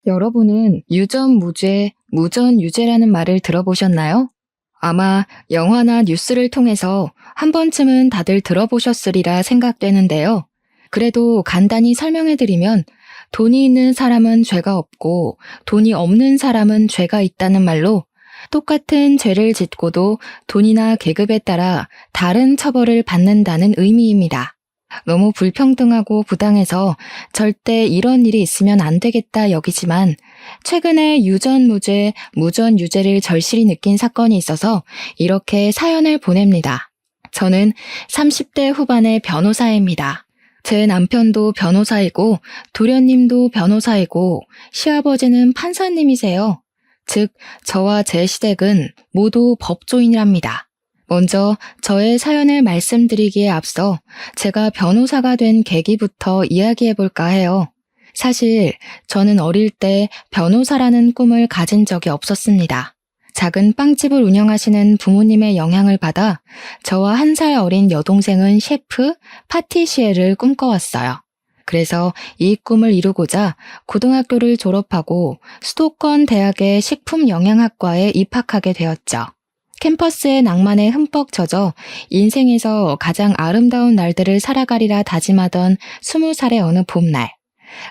여러분은 유전무죄, 무전유죄라는 말을 들어보셨나요? 아마 영화나 뉴스를 통해서 한 번쯤은 다들 들어보셨으리라 생각되는데요. 그래도 간단히 설명해드리면 돈이 있는 사람은 죄가 없고 돈이 없는 사람은 죄가 있다는 말로 똑같은 죄를 짓고도 돈이나 계급에 따라 다른 처벌을 받는다는 의미입니다. 너무 불평등하고 부당해서 절대 이런 일이 있으면 안 되겠다 여기지만 최근에 유전무죄, 무전유죄를 절실히 느낀 사건이 있어서 이렇게 사연을 보냅니다. 저는 30대 후반의 변호사입니다. 제 남편도 변호사이고 도련님도 변호사이고 시아버지는 판사님이세요. 즉, 저와 제 시댁은 모두 법조인이랍니다. 먼저 저의 사연을 말씀드리기에 앞서 제가 변호사가 된 계기부터 이야기해볼까 해요. 사실 저는 어릴 때 변호사라는 꿈을 가진 적이 없었습니다. 작은 빵집을 운영하시는 부모님의 영향을 받아 저와 1살 어린 여동생은 셰프, 파티시에를 꿈꿔왔어요. 그래서 이 꿈을 이루고자 고등학교를 졸업하고 수도권 대학의 식품영양학과에 입학하게 되었죠. 캠퍼스의 낭만에 흠뻑 젖어 인생에서 가장 아름다운 날들을 살아가리라 다짐하던 20살의 어느 봄날,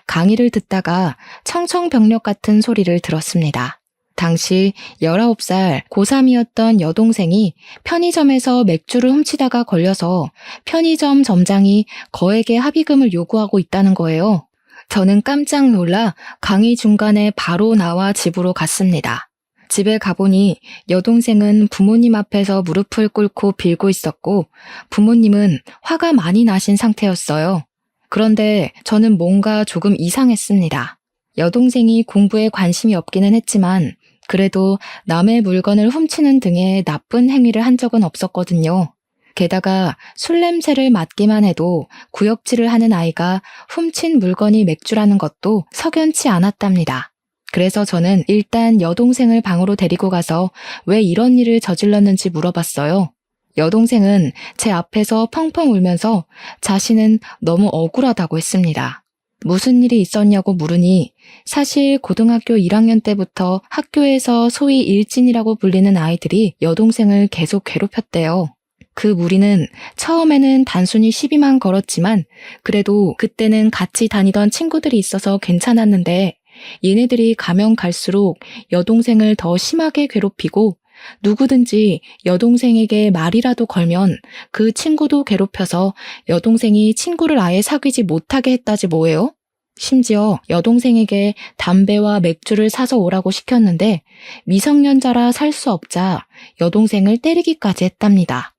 강의를 듣다가 청청병력 같은 소리를 들었습니다. 당시 19살 고3이었던 여동생이 편의점에서 맥주를 훔치다가 걸려서 편의점 점장이 거액의 합의금을 요구하고 있다는 거예요. 저는 깜짝 놀라 강의 중간에 바로 나와 집으로 갔습니다. 집에 가보니 여동생은 부모님 앞에서 무릎을 꿇고 빌고 있었고 부모님은 화가 많이 나신 상태였어요. 그런데 저는 뭔가 조금 이상했습니다. 여동생이 공부에 관심이 없기는 했지만 그래도 남의 물건을 훔치는 등의 나쁜 행위를 한 적은 없었거든요. 게다가 술 냄새를 맡기만 해도 구역질을 하는 아이가 훔친 물건이 맥주라는 것도 석연치 않았답니다. 그래서 저는 일단 여동생을 방으로 데리고 가서 왜 이런 일을 저질렀는지 물어봤어요. 여동생은 제 앞에서 펑펑 울면서 자신은 너무 억울하다고 했습니다. 무슨 일이 있었냐고 물으니 사실 고등학교 1학년 때부터 학교에서 소위 일진이라고 불리는 아이들이 여동생을 계속 괴롭혔대요. 그 무리는 처음에는 단순히 시비만 걸었지만 그래도 그때는 같이 다니던 친구들이 있어서 괜찮았는데 얘네들이 가면 갈수록 여동생을 더 심하게 괴롭히고 누구든지 여동생에게 말이라도 걸면 그 친구도 괴롭혀서 여동생이 친구를 아예 사귀지 못하게 했다지 뭐예요? 심지어 여동생에게 담배와 맥주를 사서 오라고 시켰는데 미성년자라 살 수 없자 여동생을 때리기까지 했답니다.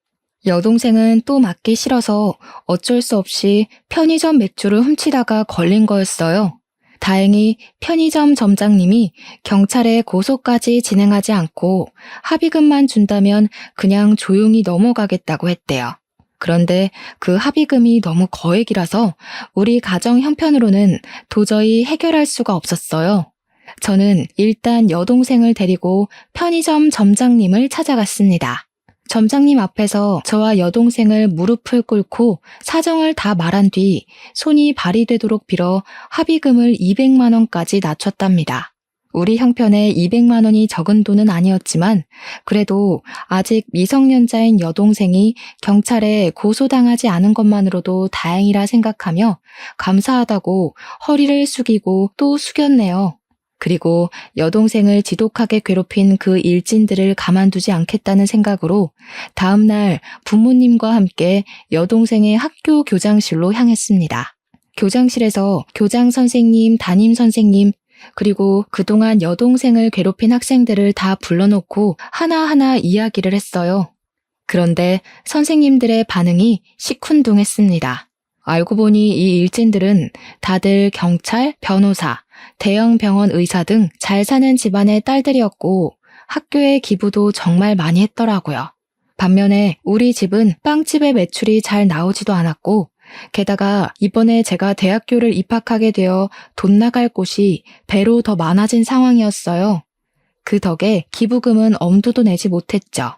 여동생은 또 맞기 싫어서 어쩔 수 없이 편의점 맥주를 훔치다가 걸린 거였어요. 다행히 편의점 점장님이 경찰에 고소까지 진행하지 않고 합의금만 준다면 그냥 조용히 넘어가겠다고 했대요. 그런데 그 합의금이 너무 거액이라서 우리 가정 형편으로는 도저히 해결할 수가 없었어요. 저는 일단 여동생을 데리고 편의점 점장님을 찾아갔습니다. 점장님 앞에서 저와 여동생을 무릎을 꿇고 사정을 다 말한 뒤 손이 발이 되도록 빌어 합의금을 200만 원까지 낮췄답니다. 우리 형편에 200만 원이 적은 돈은 아니었지만 그래도 아직 미성년자인 여동생이 경찰에 고소당하지 않은 것만으로도 다행이라 생각하며 감사하다고 허리를 숙이고 또 숙였네요. 그리고 여동생을 지독하게 괴롭힌 그 일진들을 가만두지 않겠다는 생각으로 다음날 부모님과 함께 여동생의 학교 교장실로 향했습니다. 교장실에서 교장 선생님, 담임 선생님, 그리고 그동안 여동생을 괴롭힌 학생들을 다 불러놓고 하나하나 이야기를 했어요. 그런데 선생님들의 반응이 시큰둥했습니다. 알고 보니 이 일진들은 다들 경찰, 변호사, 대형 병원 의사 등 잘 사는 집안의 딸들이었고 학교에 기부도 정말 많이 했더라고요. 반면에 우리 집은 빵집의 매출이 잘 나오지도 않았고 게다가 이번에 제가 대학교를 입학하게 되어 돈 나갈 곳이 배로 더 많아진 상황이었어요. 그 덕에 기부금은 엄두도 내지 못했죠.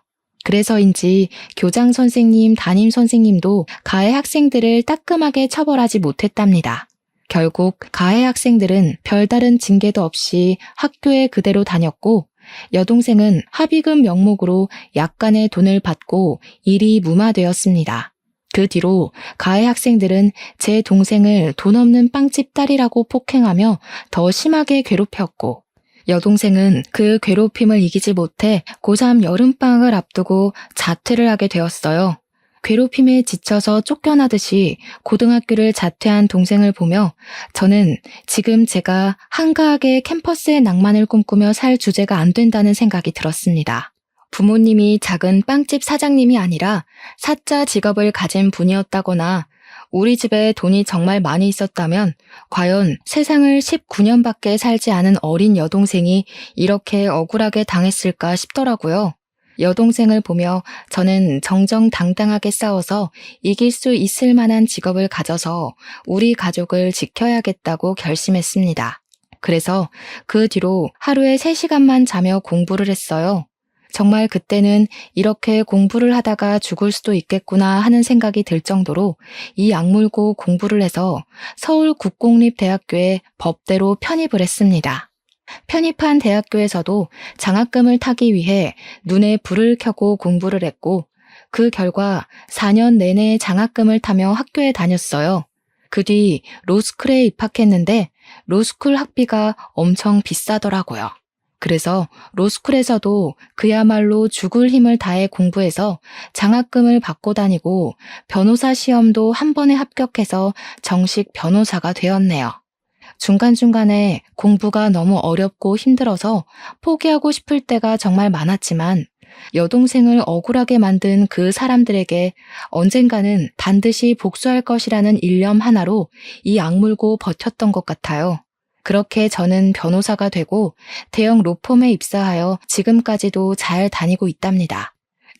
그래서인지 교장 선생님, 담임 선생님도 가해 학생들을 따끔하게 처벌하지 못했답니다. 결국 가해 학생들은 별다른 징계도 없이 학교에 그대로 다녔고 여동생은 합의금 명목으로 약간의 돈을 받고 일이 무마되었습니다. 그 뒤로 가해 학생들은 제 동생을 돈 없는 빵집 딸이라고 폭행하며 더 심하게 괴롭혔고 여동생은 그 괴롭힘을 이기지 못해 고3 여름방학을 앞두고 자퇴를 하게 되었어요. 괴롭힘에 지쳐서 쫓겨나듯이 고등학교를 자퇴한 동생을 보며 저는 지금 제가 한가하게 캠퍼스의 낭만을 꿈꾸며 살 주제가 안 된다는 생각이 들었습니다. 부모님이 작은 빵집 사장님이 아니라 사자 직업을 가진 분이었다거나 우리 집에 돈이 정말 많이 있었다면 과연 세상을 19년밖에 살지 않은 어린 여동생이 이렇게 억울하게 당했을까 싶더라고요. 여동생을 보며 저는 정정당당하게 싸워서 이길 수 있을 만한 직업을 가져서 우리 가족을 지켜야겠다고 결심했습니다. 그래서 그 뒤로 하루에 3시간만 자며 공부를 했어요. 정말 그때는 이렇게 공부를 하다가 죽을 수도 있겠구나 하는 생각이 들 정도로 이 악물고 공부를 해서 서울국공립대학교에 법대로 편입을 했습니다. 편입한 대학교에서도 장학금을 타기 위해 눈에 불을 켜고 공부를 했고 그 결과 4년 내내 장학금을 타며 학교에 다녔어요. 그 뒤 로스쿨에 입학했는데 로스쿨 학비가 엄청 비싸더라고요. 그래서 로스쿨에서도 그야말로 죽을 힘을 다해 공부해서 장학금을 받고 다니고 변호사 시험도 한 번에 합격해서 정식 변호사가 되었네요. 중간중간에 공부가 너무 어렵고 힘들어서 포기하고 싶을 때가 정말 많았지만 여동생을 억울하게 만든 그 사람들에게 언젠가는 반드시 복수할 것이라는 일념 하나로 이 악물고 버텼던 것 같아요. 그렇게 저는 변호사가 되고 대형 로펌에 입사하여 지금까지도 잘 다니고 있답니다.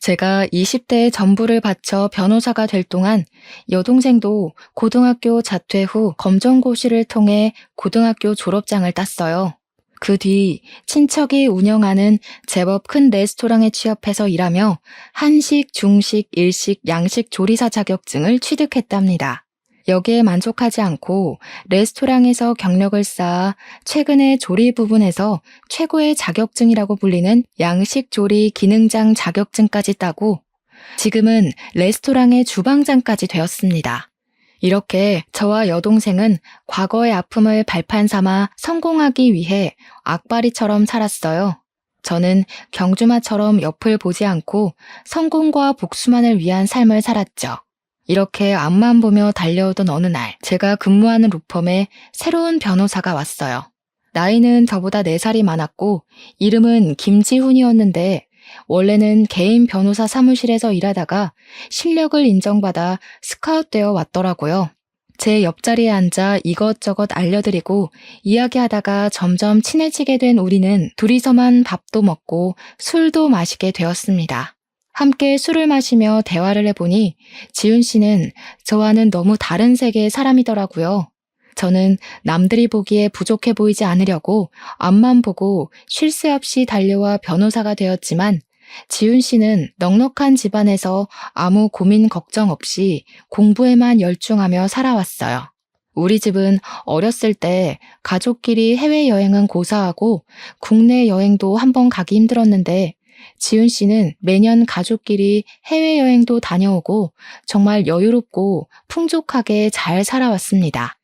제가 20대의 전부를 바쳐 변호사가 될 동안 여동생도 고등학교 자퇴 후 검정고시를 통해 고등학교 졸업장을 땄어요. 그 뒤 친척이 운영하는 제법 큰 레스토랑에 취업해서 일하며 한식, 중식, 일식, 양식 조리사 자격증을 취득했답니다. 여기에 만족하지 않고 레스토랑에서 경력을 쌓아 최근에 조리 부분에서 최고의 자격증이라고 불리는 양식 조리 기능장 자격증까지 따고 지금은 레스토랑의 주방장까지 되었습니다. 이렇게 저와 여동생은 과거의 아픔을 발판 삼아 성공하기 위해 악바리처럼 살았어요. 저는 경주마처럼 옆을 보지 않고 성공과 복수만을 위한 삶을 살았죠. 이렇게 앞만 보며 달려오던 어느 날 제가 근무하는 로펌에 새로운 변호사가 왔어요. 나이는 저보다 4살이 많았고 이름은 김지훈이었는데 원래는 개인 변호사 사무실에서 일하다가 실력을 인정받아 스카웃되어 왔더라고요. 제 옆자리에 앉아 이것저것 알려드리고 이야기하다가 점점 친해지게 된 우리는 둘이서만 밥도 먹고 술도 마시게 되었습니다. 함께 술을 마시며 대화를 해보니 지훈 씨는 저와는 너무 다른 세계의 사람이더라고요. 저는 남들이 보기에 부족해 보이지 않으려고 앞만 보고 쉴 새 없이 달려와 변호사가 되었지만 지훈 씨는 넉넉한 집안에서 아무 고민 걱정 없이 공부에만 열중하며 살아왔어요. 우리 집은 어렸을 때 가족끼리 해외여행은 고사하고 국내 여행도 한번 가기 힘들었는데 지훈 씨는 매년 가족끼리 해외여행도 다녀오고 정말 여유롭고 풍족하게 잘 살아왔습니다.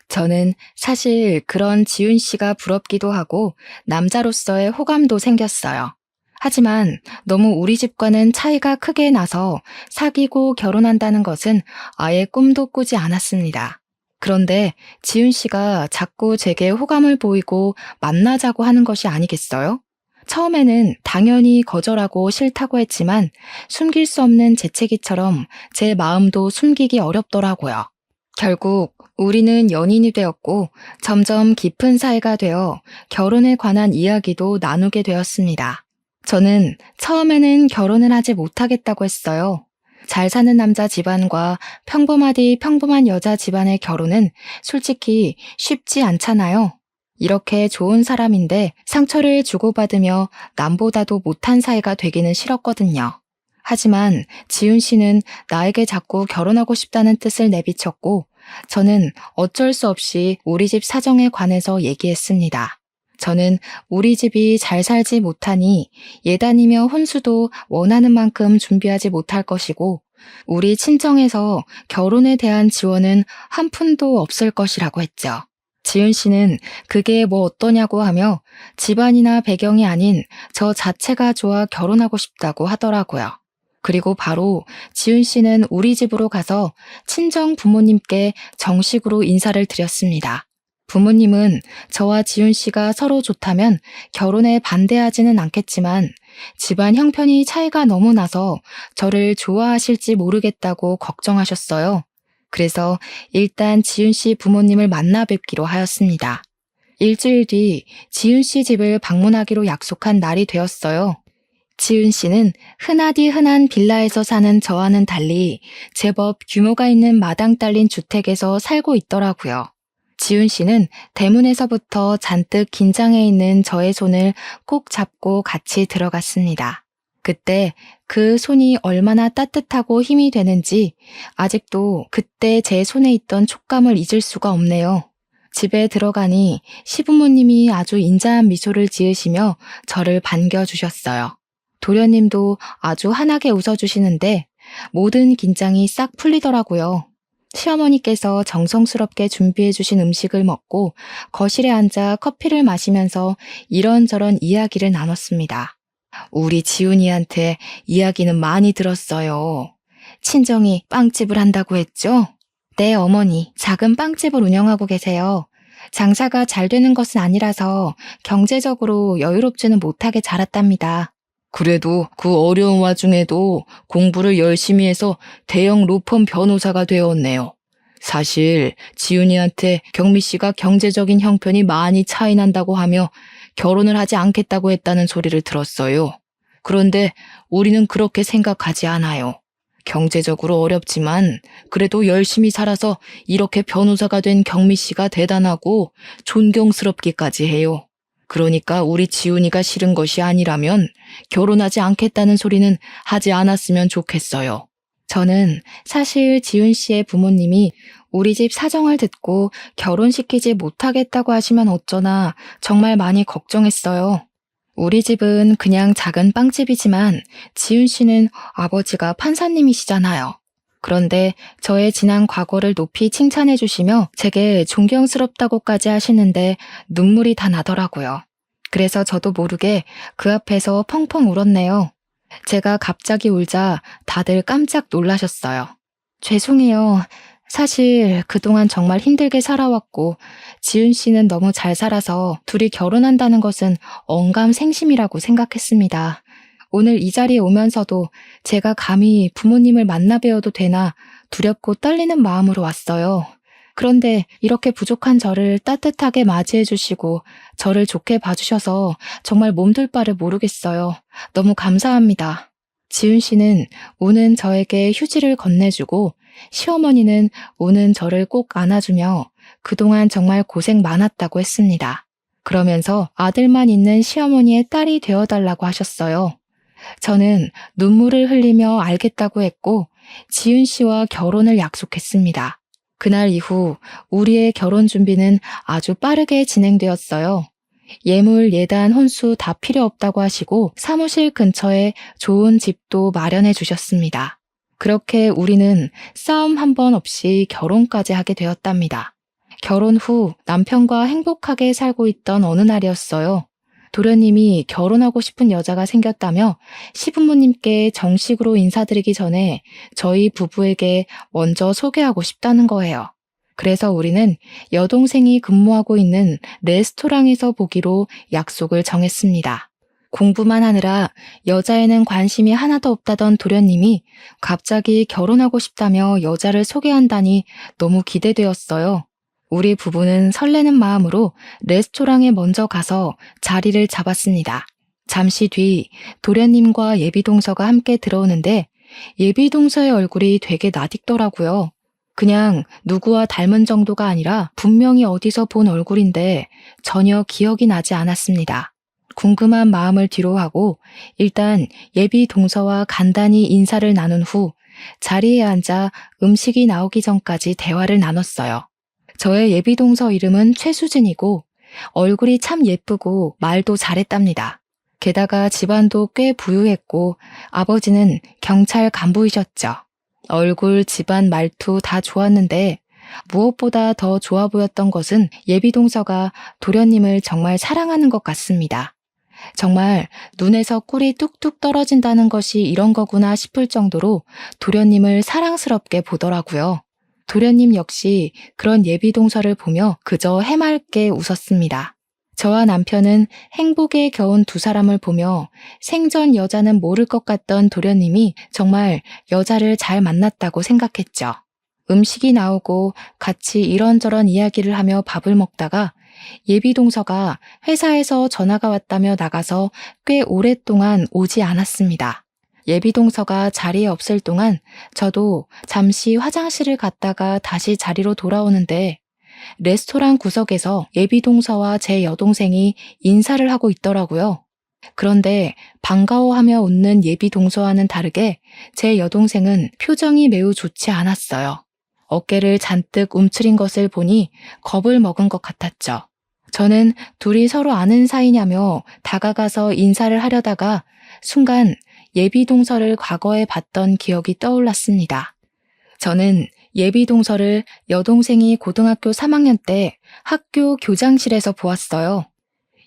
저는 사실 그런 지훈 씨가 부럽기도 하고 남자로서의 호감도 생겼어요. 하지만 너무 우리 집과는 차이가 크게 나서 사귀고 결혼한다는 것은 아예 꿈도 꾸지 않았습니다. 그런데 지훈 씨가 자꾸 제게 호감을 보이고 만나자고 하는 것이 아니겠어요? 처음에는 당연히 거절하고 싫다고 했지만 숨길 수 없는 재채기처럼 제 마음도 숨기기 어렵더라고요. 결국 우리는 연인이 되었고 점점 깊은 사이가 되어 결혼에 관한 이야기도 나누게 되었습니다. 저는 처음에는 결혼을 하지 못하겠다고 했어요. 잘 사는 남자 집안과 평범하디 평범한 여자 집안의 결혼은 솔직히 쉽지 않잖아요. 이렇게 좋은 사람인데 상처를 주고받으며 남보다도 못한 사이가 되기는 싫었거든요. 하지만 지훈 씨는 나에게 자꾸 결혼하고 싶다는 뜻을 내비쳤고 저는 어쩔 수 없이 우리 집 사정에 관해서 얘기했습니다. 저는 우리 집이 잘 살지 못하니 예단이며 혼수도 원하는 만큼 준비하지 못할 것이고 우리 친정에서 결혼에 대한 지원은 한 푼도 없을 것이라고 했죠. 지은 씨는 그게 뭐 어떠냐고 하며 집안이나 배경이 아닌 저 자체가 좋아 결혼하고 싶다고 하더라고요. 그리고 바로 지은 씨는 우리 집으로 가서 친정 부모님께 정식으로 인사를 드렸습니다. 부모님은 저와 지은 씨가 서로 좋다면 결혼에 반대하지는 않겠지만 집안 형편이 차이가 너무 나서 저를 좋아하실지 모르겠다고 걱정하셨어요. 그래서 일단 지은 씨 부모님을 만나 뵙기로 하였습니다. 일주일 뒤 지은 씨 집을 방문하기로 약속한 날이 되었어요. 지은 씨는 흔하디 흔한 빌라에서 사는 저와는 달리 제법 규모가 있는 마당 딸린 주택에서 살고 있더라고요. 지은 씨는 대문에서부터 잔뜩 긴장해 있는 저의 손을 꼭 잡고 같이 들어갔습니다. 그때 그 손이 얼마나 따뜻하고 힘이 되는지 아직도 그때 제 손에 있던 촉감을 잊을 수가 없네요. 집에 들어가니 시부모님이 아주 인자한 미소를 지으시며 저를 반겨주셨어요. 도련님도 아주 환하게 웃어주시는데 모든 긴장이 싹 풀리더라고요. 시어머니께서 정성스럽게 준비해주신 음식을 먹고 거실에 앉아 커피를 마시면서 이런저런 이야기를 나눴습니다. 우리 지훈이한테 이야기는 많이 들었어요. 친정이 빵집을 한다고 했죠? 네, 어머니. 작은 빵집을 운영하고 계세요. 장사가 잘 되는 것은 아니라서 경제적으로 여유롭지는 못하게 자랐답니다. 그래도 그 어려운 와중에도 공부를 열심히 해서 대형 로펌 변호사가 되었네요. 사실 지훈이한테 경미 씨가 경제적인 형편이 많이 차이 난다고 하며 결혼을 하지 않겠다고 했다는 소리를 들었어요. 그런데 우리는 그렇게 생각하지 않아요. 경제적으로 어렵지만 그래도 열심히 살아서 이렇게 변호사가 된 경미 씨가 대단하고 존경스럽기까지 해요. 그러니까 우리 지훈이가 싫은 것이 아니라면 결혼하지 않겠다는 소리는 하지 않았으면 좋겠어요. 저는 사실 지훈 씨의 부모님이 우리 집 사정을 듣고 결혼시키지 못하겠다고 하시면 어쩌나 정말 많이 걱정했어요. 우리 집은 그냥 작은 빵집이지만 지훈 씨는 아버지가 판사님이시잖아요. 그런데 저의 지난 과거를 높이 칭찬해 주시며 제게 존경스럽다고까지 하시는데 눈물이 다 나더라고요. 그래서 저도 모르게 그 앞에서 펑펑 울었네요. 제가 갑자기 울자 다들 깜짝 놀라셨어요. 죄송해요. 사실 그동안 정말 힘들게 살아왔고 지은 씨는 너무 잘 살아서 둘이 결혼한다는 것은 언감생심이라고 생각했습니다. 오늘 이 자리에 오면서도 제가 감히 부모님을 만나 뵈어도 되나 두렵고 떨리는 마음으로 왔어요. 그런데 이렇게 부족한 저를 따뜻하게 맞이해 주시고 저를 좋게 봐주셔서 정말 몸둘 바를 모르겠어요. 너무 감사합니다. 지은 씨는 우는 저에게 휴지를 건네주고 시어머니는 우는 저를 꼭 안아주며 그동안 정말 고생 많았다고 했습니다. 그러면서 아들만 있는 시어머니의 딸이 되어달라고 하셨어요. 저는 눈물을 흘리며 알겠다고 했고 지은 씨와 결혼을 약속했습니다. 그날 이후 우리의 결혼 준비는 아주 빠르게 진행되었어요. 예물, 예단, 혼수 다 필요 없다고 하시고 사무실 근처에 좋은 집도 마련해 주셨습니다. 그렇게 우리는 싸움 한 번 없이 결혼까지 하게 되었답니다. 결혼 후 남편과 행복하게 살고 있던 어느 날이었어요. 도련님이 결혼하고 싶은 여자가 생겼다며 시부모님께 정식으로 인사드리기 전에 저희 부부에게 먼저 소개하고 싶다는 거예요. 그래서 우리는 여동생이 근무하고 있는 레스토랑에서 보기로 약속을 정했습니다. 공부만 하느라 여자에는 관심이 하나도 없다던 도련님이 갑자기 결혼하고 싶다며 여자를 소개한다니 너무 기대되었어요. 우리 부부는 설레는 마음으로 레스토랑에 먼저 가서 자리를 잡았습니다. 잠시 뒤 도련님과 예비동서가 함께 들어오는데 예비동서의 얼굴이 되게 낯익더라고요. 그냥 누구와 닮은 정도가 아니라 분명히 어디서 본 얼굴인데 전혀 기억이 나지 않았습니다. 궁금한 마음을 뒤로하고 일단 예비 동서와 간단히 인사를 나눈 후 자리에 앉아 음식이 나오기 전까지 대화를 나눴어요. 저의 예비동서 이름은 최수진이고 얼굴이 참 예쁘고 말도 잘했답니다. 게다가 집안도 꽤 부유했고 아버지는 경찰 간부이셨죠. 얼굴, 집안, 말투 다 좋았는데 무엇보다 더 좋아 보였던 것은 예비동서가 도련님을 정말 사랑하는 것 같습니다. 정말 눈에서 꿀이 뚝뚝 떨어진다는 것이 이런 거구나 싶을 정도로 도련님을 사랑스럽게 보더라고요. 도련님 역시 그런 예비동서를 보며 그저 해맑게 웃었습니다. 저와 남편은 행복에 겨운 두 사람을 보며 생전 여자는 모를 것 같던 도련님이 정말 여자를 잘 만났다고 생각했죠. 음식이 나오고 같이 이런저런 이야기를 하며 밥을 먹다가 예비동서가 회사에서 전화가 왔다며 나가서 꽤 오랫동안 오지 않았습니다. 예비동서가 자리에 없을 동안 저도 잠시 화장실을 갔다가 다시 자리로 돌아오는데 레스토랑 구석에서 예비동서와 제 여동생이 인사를 하고 있더라고요. 그런데 반가워하며 웃는 예비동서와는 다르게 제 여동생은 표정이 매우 좋지 않았어요. 어깨를 잔뜩 움츠린 것을 보니 겁을 먹은 것 같았죠. 저는 둘이 서로 아는 사이냐며 다가가서 인사를 하려다가 순간 예비동서를 과거에 봤던 기억이 떠올랐습니다. 저는 예비동서를 여동생이 고등학교 3학년 때 학교 교장실에서 보았어요.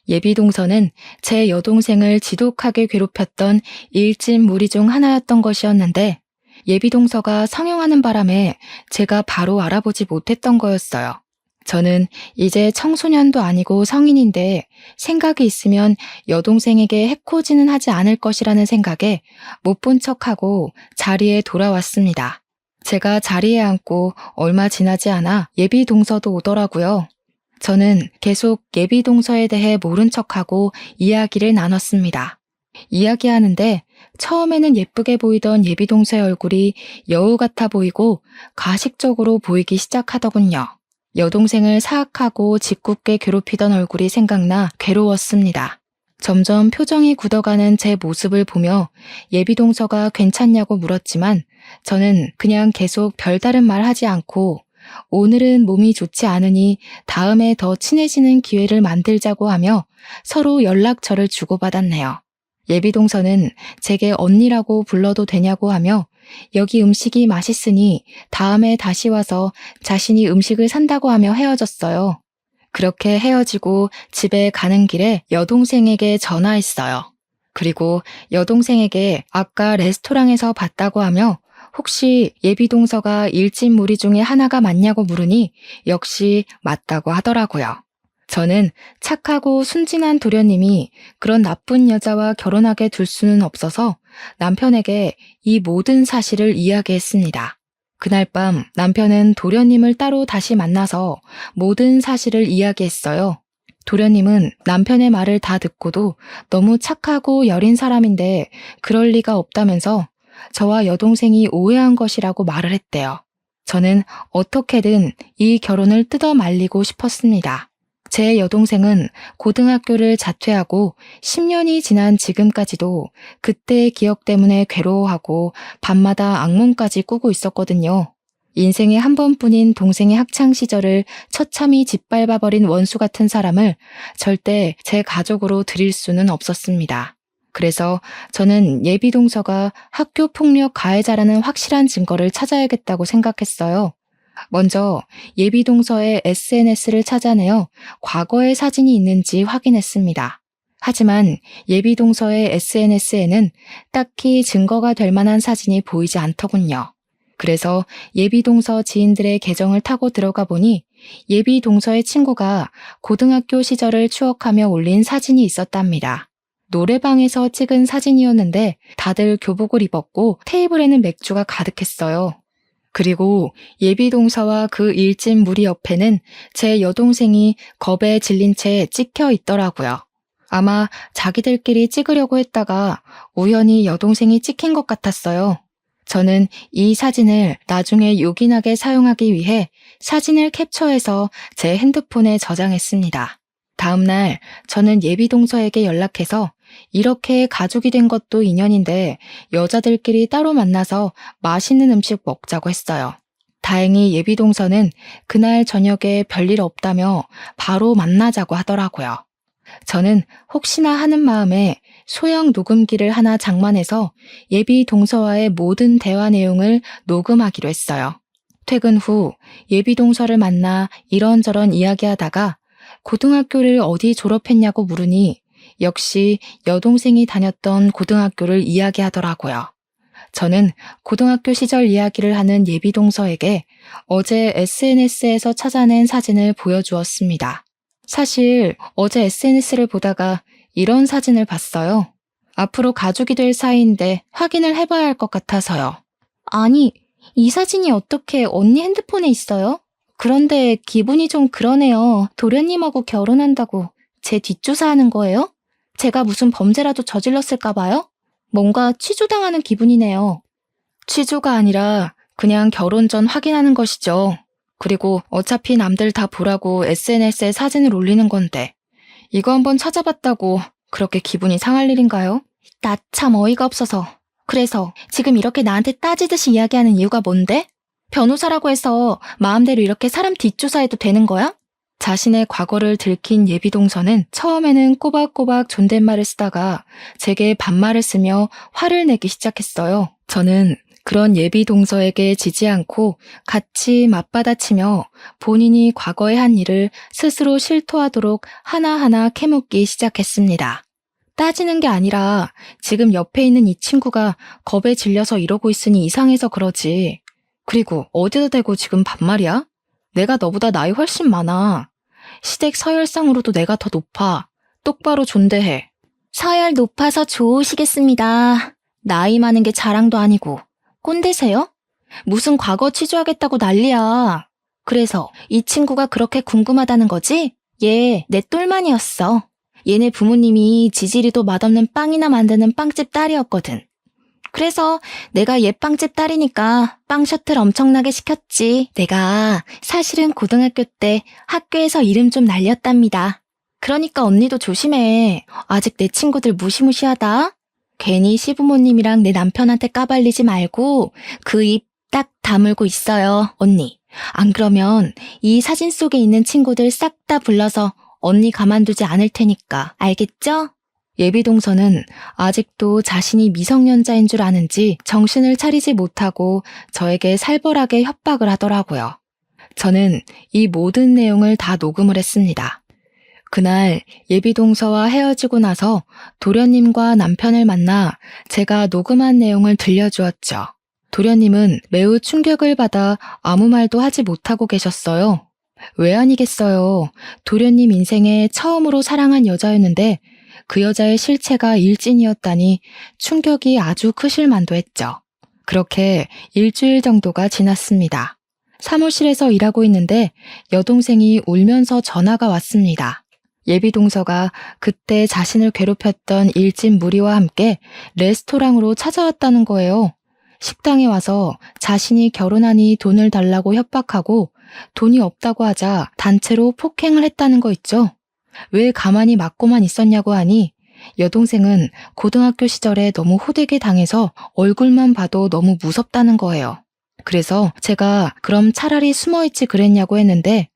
예비동서는 제 여동생을 지독하게 괴롭혔던 일진 무리 중 하나였던 것이었는데 예비동서가 성형하는 바람에 제가 바로 알아보지 못했던 거였어요. 저는 이제 청소년도 아니고 성인인데 생각이 있으면 여동생에게 해코지는 하지 않을 것이라는 생각에 못 본 척하고 자리에 돌아왔습니다. 제가 자리에 앉고 얼마 지나지 않아 예비동서도 오더라고요. 저는 계속 예비동서에 대해 모른 척하고 이야기를 나눴습니다. 이야기하는데 처음에는 예쁘게 보이던 예비동서의 얼굴이 여우 같아 보이고 가식적으로 보이기 시작하더군요. 여동생을 사악하고 짓궂게 괴롭히던 얼굴이 생각나 괴로웠습니다. 점점 표정이 굳어가는 제 모습을 보며 예비동서가 괜찮냐고 물었지만 저는 그냥 계속 별다른 말 하지 않고 오늘은 몸이 좋지 않으니 다음에 더 친해지는 기회를 만들자고 하며 서로 연락처를 주고받았네요. 예비동서는 제게 언니라고 불러도 되냐고 하며 여기 음식이 맛있으니 다음에 다시 와서 자신이 음식을 산다고 하며 헤어졌어요. 그렇게 헤어지고 집에 가는 길에 여동생에게 전화했어요. 그리고 여동생에게 아까 레스토랑에서 봤다고 하며 혹시 예비동서가 일진 무리 중에 하나가 맞냐고 물으니 역시 맞다고 하더라고요. 저는 착하고 순진한 도련님이 그런 나쁜 여자와 결혼하게 둘 수는 없어서 남편에게 이 모든 사실을 이야기했습니다. 그날 밤 남편은 도련님을 따로 다시 만나서 모든 사실을 이야기했어요. 도련님은 남편의 말을 다 듣고도 너무 착하고 여린 사람인데 그럴 리가 없다면서 저와 여동생이 오해한 것이라고 말을 했대요. 저는 어떻게든 이 결혼을 뜯어 말리고 싶었습니다. 제 여동생은 고등학교를 자퇴하고 10년이 지난 지금까지도 그때의 기억 때문에 괴로워하고 밤마다 악몽까지 꾸고 있었거든요. 인생에 한 번뿐인 동생의 학창시절을 처참히 짓밟아버린 원수 같은 사람을 절대 제 가족으로 들일 수는 없었습니다. 그래서 저는 예비동서가 학교폭력 가해자라는 확실한 증거를 찾아야겠다고 생각했어요. 먼저 예비동서의 SNS를 찾아내어 과거의 사진이 있는지 확인했습니다. 하지만 예비동서의 SNS에는 딱히 증거가 될 만한 사진이 보이지 않더군요. 그래서 예비동서 지인들의 계정을 타고 들어가 보니 예비동서의 친구가 고등학교 시절을 추억하며 올린 사진이 있었답니다. 노래방에서 찍은 사진이었는데 다들 교복을 입었고 테이블에는 맥주가 가득했어요. 그리고 예비동서와 그 일진 무리 옆에는 제 여동생이 겁에 질린 채 찍혀 있더라고요. 아마 자기들끼리 찍으려고 했다가 우연히 여동생이 찍힌 것 같았어요. 저는 이 사진을 나중에 요긴하게 사용하기 위해 사진을 캡처해서 제 핸드폰에 저장했습니다. 다음날 저는 예비동서에게 연락해서 이렇게 가족이 된 것도 인연인데 여자들끼리 따로 만나서 맛있는 음식 먹자고 했어요. 다행히 예비 동서는 그날 저녁에 별일 없다며 바로 만나자고 하더라고요. 저는 혹시나 하는 마음에 소형 녹음기를 하나 장만해서 예비 동서와의 모든 대화 내용을 녹음하기로 했어요. 퇴근 후 예비 동서를 만나 이런저런 이야기하다가 고등학교를 어디 졸업했냐고 물으니 역시 여동생이 다녔던 고등학교를 이야기하더라고요. 저는 고등학교 시절 이야기를 하는 예비 동서에게 어제 SNS에서 찾아낸 사진을 보여주었습니다. 사실 어제 SNS를 보다가 이런 사진을 봤어요. 앞으로 가족이 될 사이인데 확인을 해봐야 할 것 같아서요. 아니, 이 사진이 어떻게 언니 핸드폰에 있어요? 그런데 기분이 좀 그러네요. 도련님하고 결혼한다고 제 뒷조사하는 거예요? 제가 무슨 범죄라도 저질렀을까 봐요? 뭔가 취조당하는 기분이네요. 취조가 아니라 그냥 결혼 전 확인하는 것이죠. 그리고 어차피 남들 다 보라고 SNS에 사진을 올리는 건데 이거 한번 찾아봤다고 그렇게 기분이 상할 일인가요? 나 참 어이가 없어서. 그래서 지금 이렇게 나한테 따지듯이 이야기하는 이유가 뭔데? 변호사라고 해서 마음대로 이렇게 사람 뒷조사해도 되는 거야? 자신의 과거를 들킨 예비 동서는 처음에는 꼬박꼬박 존댓말을 쓰다가 제게 반말을 쓰며 화를 내기 시작했어요. 저는 그런 예비 동서에게 지지 않고 같이 맞받아치며 본인이 과거에 한 일을 스스로 실토하도록 하나하나 캐묻기 시작했습니다. 따지는 게 아니라 지금 옆에 있는 이 친구가 겁에 질려서 이러고 있으니 이상해서 그러지. 그리고 어디다 대고 지금 반말이야? 내가 너보다 나이 훨씬 많아. 시댁 서열상으로도 내가 더 높아. 똑바로 존대해. 서열 높아서 좋으시겠습니다. 나이 많은 게 자랑도 아니고. 꼰대세요? 무슨 과거 취조하겠다고 난리야. 그래서 이 친구가 그렇게 궁금하다는 거지? 얘 내 똘만이었어. 얘네 부모님이 지지리도 맛없는 빵이나 만드는 빵집 딸이었거든. 그래서 내가 얘 빵집 딸이니까 빵 셔틀 엄청나게 시켰지. 내가 사실은 고등학교 때 학교에서 이름 좀 날렸답니다. 그러니까 언니도 조심해. 아직 내 친구들 무시무시하다. 괜히 시부모님이랑 내 남편한테 까발리지 말고 그 입 딱 다물고 있어요, 언니. 안 그러면 이 사진 속에 있는 친구들 싹 다 불러서 언니 가만두지 않을 테니까. 알겠죠? 예비 동서는 아직도 자신이 미성년자인 줄 아는지 정신을 차리지 못하고 저에게 살벌하게 협박을 하더라고요. 저는 이 모든 내용을 다 녹음을 했습니다. 그날 예비 동서와 헤어지고 나서 도련님과 남편을 만나 제가 녹음한 내용을 들려주었죠. 도련님은 매우 충격을 받아 아무 말도 하지 못하고 계셨어요. 왜 아니겠어요. 도련님 인생에 처음으로 사랑한 여자였는데 그 여자의 실체가 일진이었다니 충격이 아주 크실 만도 했죠. 그렇게 일주일 정도가 지났습니다. 사무실에서 일하고 있는데 여동생이 울면서 전화가 왔습니다. 예비 동서가 그때 자신을 괴롭혔던 일진 무리와 함께 레스토랑으로 찾아왔다는 거예요. 식당에 와서 자신이 결혼하니 돈을 달라고 협박하고 돈이 없다고 하자 단체로 폭행을 했다는 거 있죠. 왜 가만히 맞고만 있었냐고 하니 여동생은 고등학교 시절에 너무 호되게 당해서 얼굴만 봐도 너무 무섭다는 거예요. 그래서 제가 그럼 차라리 숨어있지 그랬냐고 했는데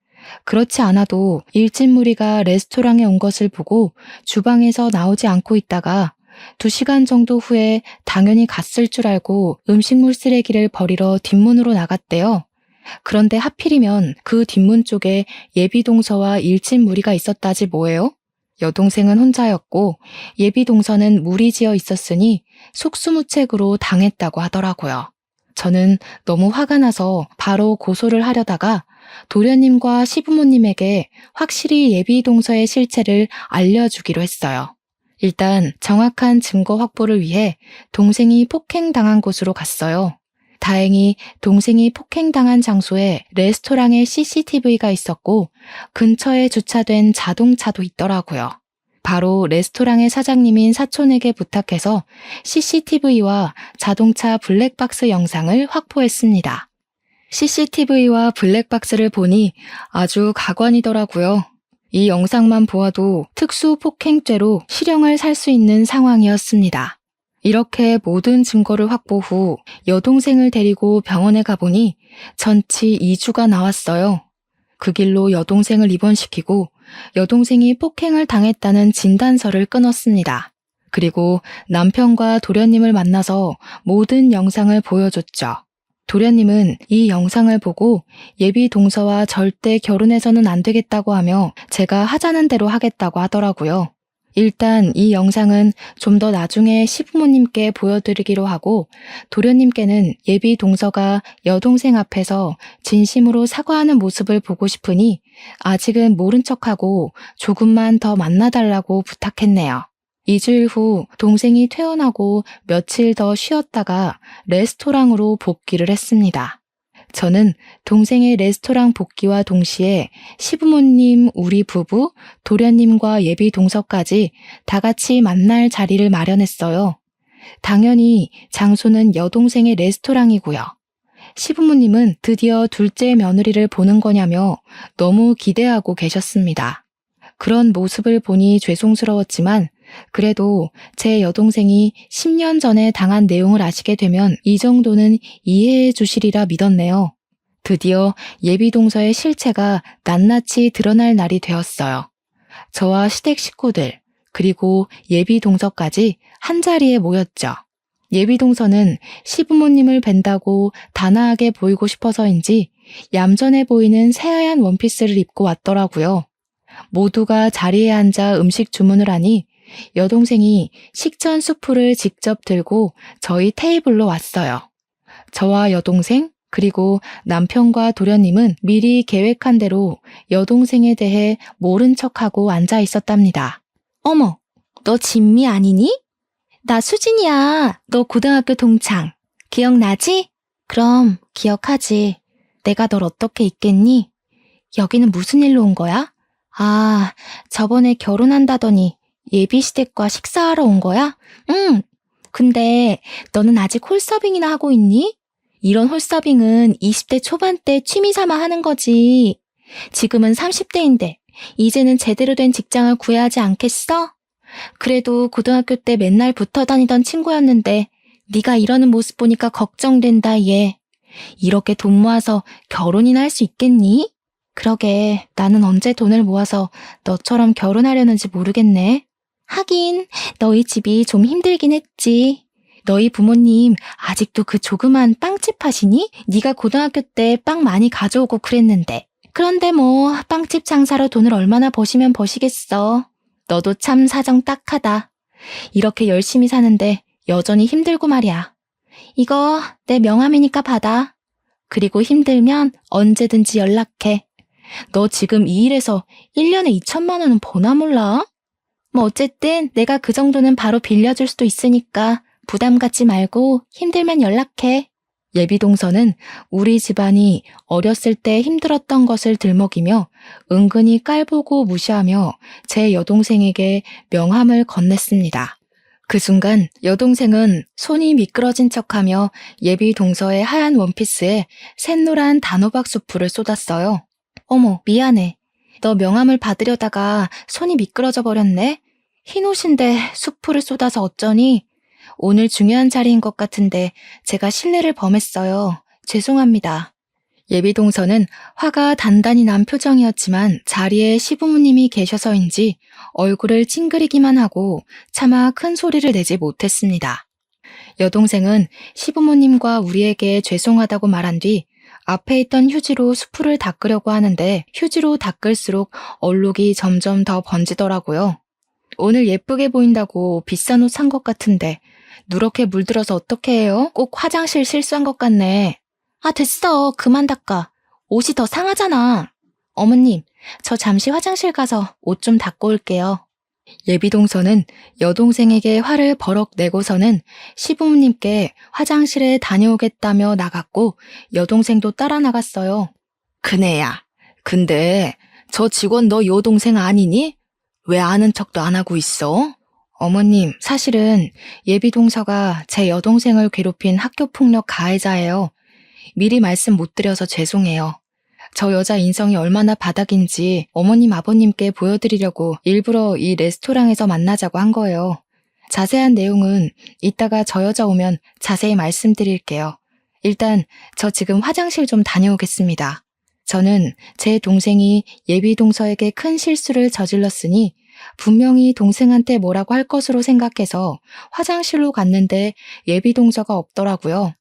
그렇지 않아도 일진 무리가 레스토랑에 온 것을 보고 주방에서 나오지 않고 있다가 2시간 정도 후에 당연히 갔을 줄 알고 음식물 쓰레기를 버리러 뒷문으로 나갔대요. 그런데 하필이면 그 뒷문 쪽에 예비 동서와 일진 무리가 있었다지 뭐예요? 여동생은 혼자였고 예비 동서는 무리지어 있었으니 속수무책으로 당했다고 하더라고요. 저는 너무 화가 나서 바로 고소를 하려다가 도련님과 시부모님에게 확실히 예비 동서의 실체를 알려주기로 했어요. 일단 정확한 증거 확보를 위해 동생이 폭행당한 곳으로 갔어요. 다행히 동생이 폭행당한 장소에 레스토랑에 CCTV가 있었고 근처에 주차된 자동차도 있더라고요. 바로 레스토랑의 사장님인 사촌에게 부탁해서 CCTV와 자동차 블랙박스 영상을 확보했습니다. CCTV와 블랙박스를 보니 아주 가관이더라고요. 이 영상만 보아도 특수폭행죄로 실형을 살 수 있는 상황이었습니다. 이렇게 모든 증거를 확보 후 여동생을 데리고 병원에 가보니 전치 2주가 나왔어요. 그 길로 여동생을 입원시키고 여동생이 폭행을 당했다는 진단서를 끊었습니다. 그리고 남편과 도련님을 만나서 모든 영상을 보여줬죠. 도련님은 이 영상을 보고 예비 동서와 절대 결혼해서는 안 되겠다고 하며 제가 하자는 대로 하겠다고 하더라고요. 일단 이 영상은 좀 더 나중에 시부모님께 보여드리기로 하고 도련님께는 예비 동서가 여동생 앞에서 진심으로 사과하는 모습을 보고 싶으니 아직은 모른 척하고 조금만 더 만나달라고 부탁했네요. 2주일 후 동생이 퇴원하고 며칠 더 쉬었다가 레스토랑으로 복귀를 했습니다. 저는 동생의 레스토랑 복귀와 동시에 시부모님, 우리 부부, 도련님과 예비 동서까지 다 같이 만날 자리를 마련했어요. 당연히 장소는 여동생의 레스토랑이고요. 시부모님은 드디어 둘째 며느리를 보는 거냐며 너무 기대하고 계셨습니다. 그런 모습을 보니 죄송스러웠지만 그래도 제 여동생이 10년 전에 당한 내용을 아시게 되면 이 정도는 이해해 주시리라 믿었네요. 드디어 예비 동서의 실체가 낱낱이 드러날 날이 되었어요. 저와 시댁 식구들, 그리고 예비 동서까지 한자리에 모였죠. 예비 동서는 시부모님을 뵌다고 단아하게 보이고 싶어서인지 얌전해 보이는 새하얀 원피스를 입고 왔더라고요. 모두가 자리에 앉아 음식 주문을 하니 여동생이 식전 수프를 직접 들고 저희 테이블로 왔어요. 저와 여동생 그리고 남편과 도련님은 미리 계획한 대로 여동생에 대해 모른 척하고 앉아 있었답니다. 어머, 너 진미 아니니? 나 수진이야. 너 고등학교 동창. 기억나지? 그럼 기억하지. 내가 널 어떻게 잊겠니? 여기는 무슨 일로 온 거야? 아, 저번에 결혼한다더니 예비시댁과 식사하러 온 거야? 응. 근데 너는 아직 홀서빙이나 하고 있니? 이런 홀서빙은 20대 초반 때 취미 삼아 하는 거지. 지금은 30대인데 이제는 제대로 된 직장을 구해야 하지 않겠어? 그래도 고등학교 때 맨날 붙어 다니던 친구였는데 네가 이러는 모습 보니까 걱정된다 얘. 이렇게 돈 모아서 결혼이나 할 수 있겠니? 그러게 나는 언제 돈을 모아서 너처럼 결혼하려는지 모르겠네. 하긴 너희 집이 좀 힘들긴 했지. 너희 부모님 아직도 그 조그만 빵집 하시니? 네가 고등학교 때 빵 많이 가져오고 그랬는데. 그런데 뭐 빵집 장사로 돈을 얼마나 버시면 버시겠어. 너도 참 사정 딱하다. 이렇게 열심히 사는데 여전히 힘들고 말이야. 이거 내 명함이니까 받아. 그리고 힘들면 언제든지 연락해. 너 지금 이 일에서 1년에 2천만 원은 버나 몰라? 뭐 어쨌든 내가 그 정도는 바로 빌려줄 수도 있으니까 부담 갖지 말고 힘들면 연락해. 예비 동서는 우리 집안이 어렸을 때 힘들었던 것을 들먹이며 은근히 깔보고 무시하며 제 여동생에게 명함을 건넸습니다. 그 순간 여동생은 손이 미끄러진 척하며 예비 동서의 하얀 원피스에 샛노란 단호박 수프를 쏟았어요. 어머, 미안해. 너 명함을 받으려다가 손이 미끄러져 버렸네? 흰 옷인데 수프를 쏟아서 어쩌니? 오늘 중요한 자리인 것 같은데 제가 실례를 범했어요. 죄송합니다. 예비 동서는 화가 단단히 난 표정이었지만 자리에 시부모님이 계셔서인지 얼굴을 찡그리기만 하고 차마 큰 소리를 내지 못했습니다. 여동생은 시부모님과 우리에게 죄송하다고 말한 뒤 앞에 있던 휴지로 수프를 닦으려고 하는데 휴지로 닦을수록 얼룩이 점점 더 번지더라고요. 오늘 예쁘게 보인다고 비싼 옷 산 것 같은데 누렇게 물들어서 어떻게 해요? 꼭 화장실 실수한 것 같네. 아, 됐어. 그만 닦아. 옷이 더 상하잖아. 어머님, 저 잠시 화장실 가서 옷 좀 닦고 올게요. 예비 동서는 여동생에게 화를 버럭 내고서는 시부모님께 화장실에 다녀오겠다며 나갔고 여동생도 따라 나갔어요. 그네야, 근데 저 직원 너 여동생 아니니? 왜 아는 척도 안 하고 있어? 어머님, 사실은 예비 동서가 제 여동생을 괴롭힌 학교폭력 가해자예요. 미리 말씀 못 드려서 죄송해요. 저 여자 인성이 얼마나 바닥인지 어머님 아버님께 보여드리려고 일부러 이 레스토랑에서 만나자고 한 거예요. 자세한 내용은 이따가 저 여자 오면 자세히 말씀드릴게요. 일단 저 지금 화장실 좀 다녀오겠습니다. 저는 제 동생이 예비 동서에게 큰 실수를 저질렀으니 분명히 동생한테 뭐라고 할 것으로 생각해서 화장실로 갔는데 예비 동서가 없더라고요.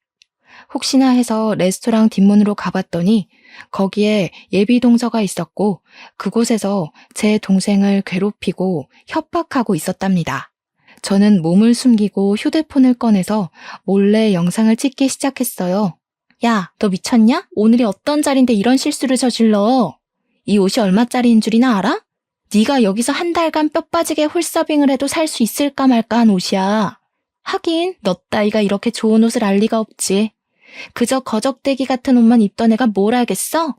혹시나 해서 레스토랑 뒷문으로 가봤더니 거기에 예비 동서가 있었고 그곳에서 제 동생을 괴롭히고 협박하고 있었답니다. 저는 몸을 숨기고 휴대폰을 꺼내서 몰래 영상을 찍기 시작했어요. 야, 너 미쳤냐? 오늘이 어떤 자리인데 이런 실수를 저질러? 이 옷이 얼마짜리인 줄이나 알아? 네가 여기서 한 달간 뼈 빠지게 홀서빙을 해도 살 수 있을까 말까 한 옷이야. 하긴 너 따위가 이렇게 좋은 옷을 알 리가 없지. 그저 거적대기 같은 옷만 입던 애가 뭘 알겠어?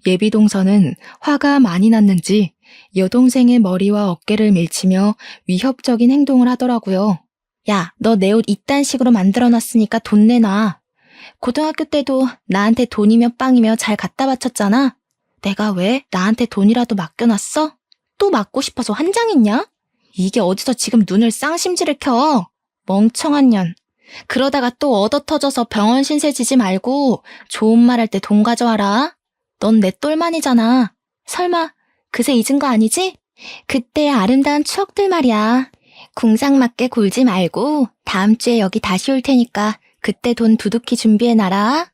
예비 동서는 화가 많이 났는지 여동생의 머리와 어깨를 밀치며 위협적인 행동을 하더라고요. 야, 너 내 옷 이딴 식으로 만들어놨으니까 돈 내놔. 고등학교 때도 나한테 돈이며 빵이며 잘 갖다 바쳤잖아. 내가 왜 나한테 돈이라도 맡겨놨어? 또 맞고 싶어서 환장했냐? 이게 어디서 지금 눈을 쌍심지를 켜? 멍청한 년. 그러다가 또 얻어 터져서 병원 신세 지지 말고 좋은 말 할 때 돈 가져와라. 넌 내 똘만이잖아. 설마 그새 잊은 거 아니지? 그때의 아름다운 추억들 말이야. 궁상맞게 굴지 말고 다음 주에 여기 다시 올 테니까 그때 돈 두둑히 준비해놔라.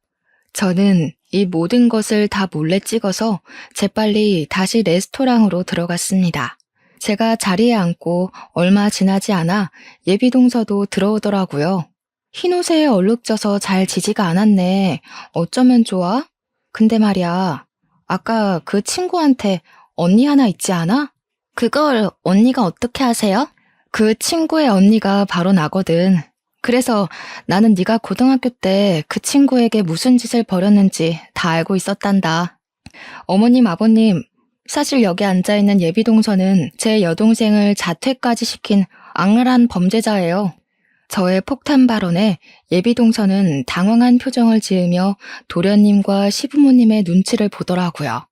저는 이 모든 것을 다 몰래 찍어서 재빨리 다시 레스토랑으로 들어갔습니다. 제가 자리에 앉고 얼마 지나지 않아 예비 동서도 들어오더라고요. 흰옷에 얼룩져서 잘 지지가 않았네. 어쩌면 좋아? 근데 말이야, 아까 그 친구한테 언니 하나 있지 않아? 그걸 언니가 어떻게 아세요? 그 친구의 언니가 바로 나거든. 그래서 나는 네가 고등학교 때 그 친구에게 무슨 짓을 벌였는지 다 알고 있었단다. 어머님, 아버님, 사실 여기 앉아있는 예비 동서는 제 여동생을 자퇴까지 시킨 악랄한 범죄자예요. 저의 폭탄 발언에 예비 동서는 당황한 표정을 지으며 도련님과 시부모님의 눈치를 보더라고요.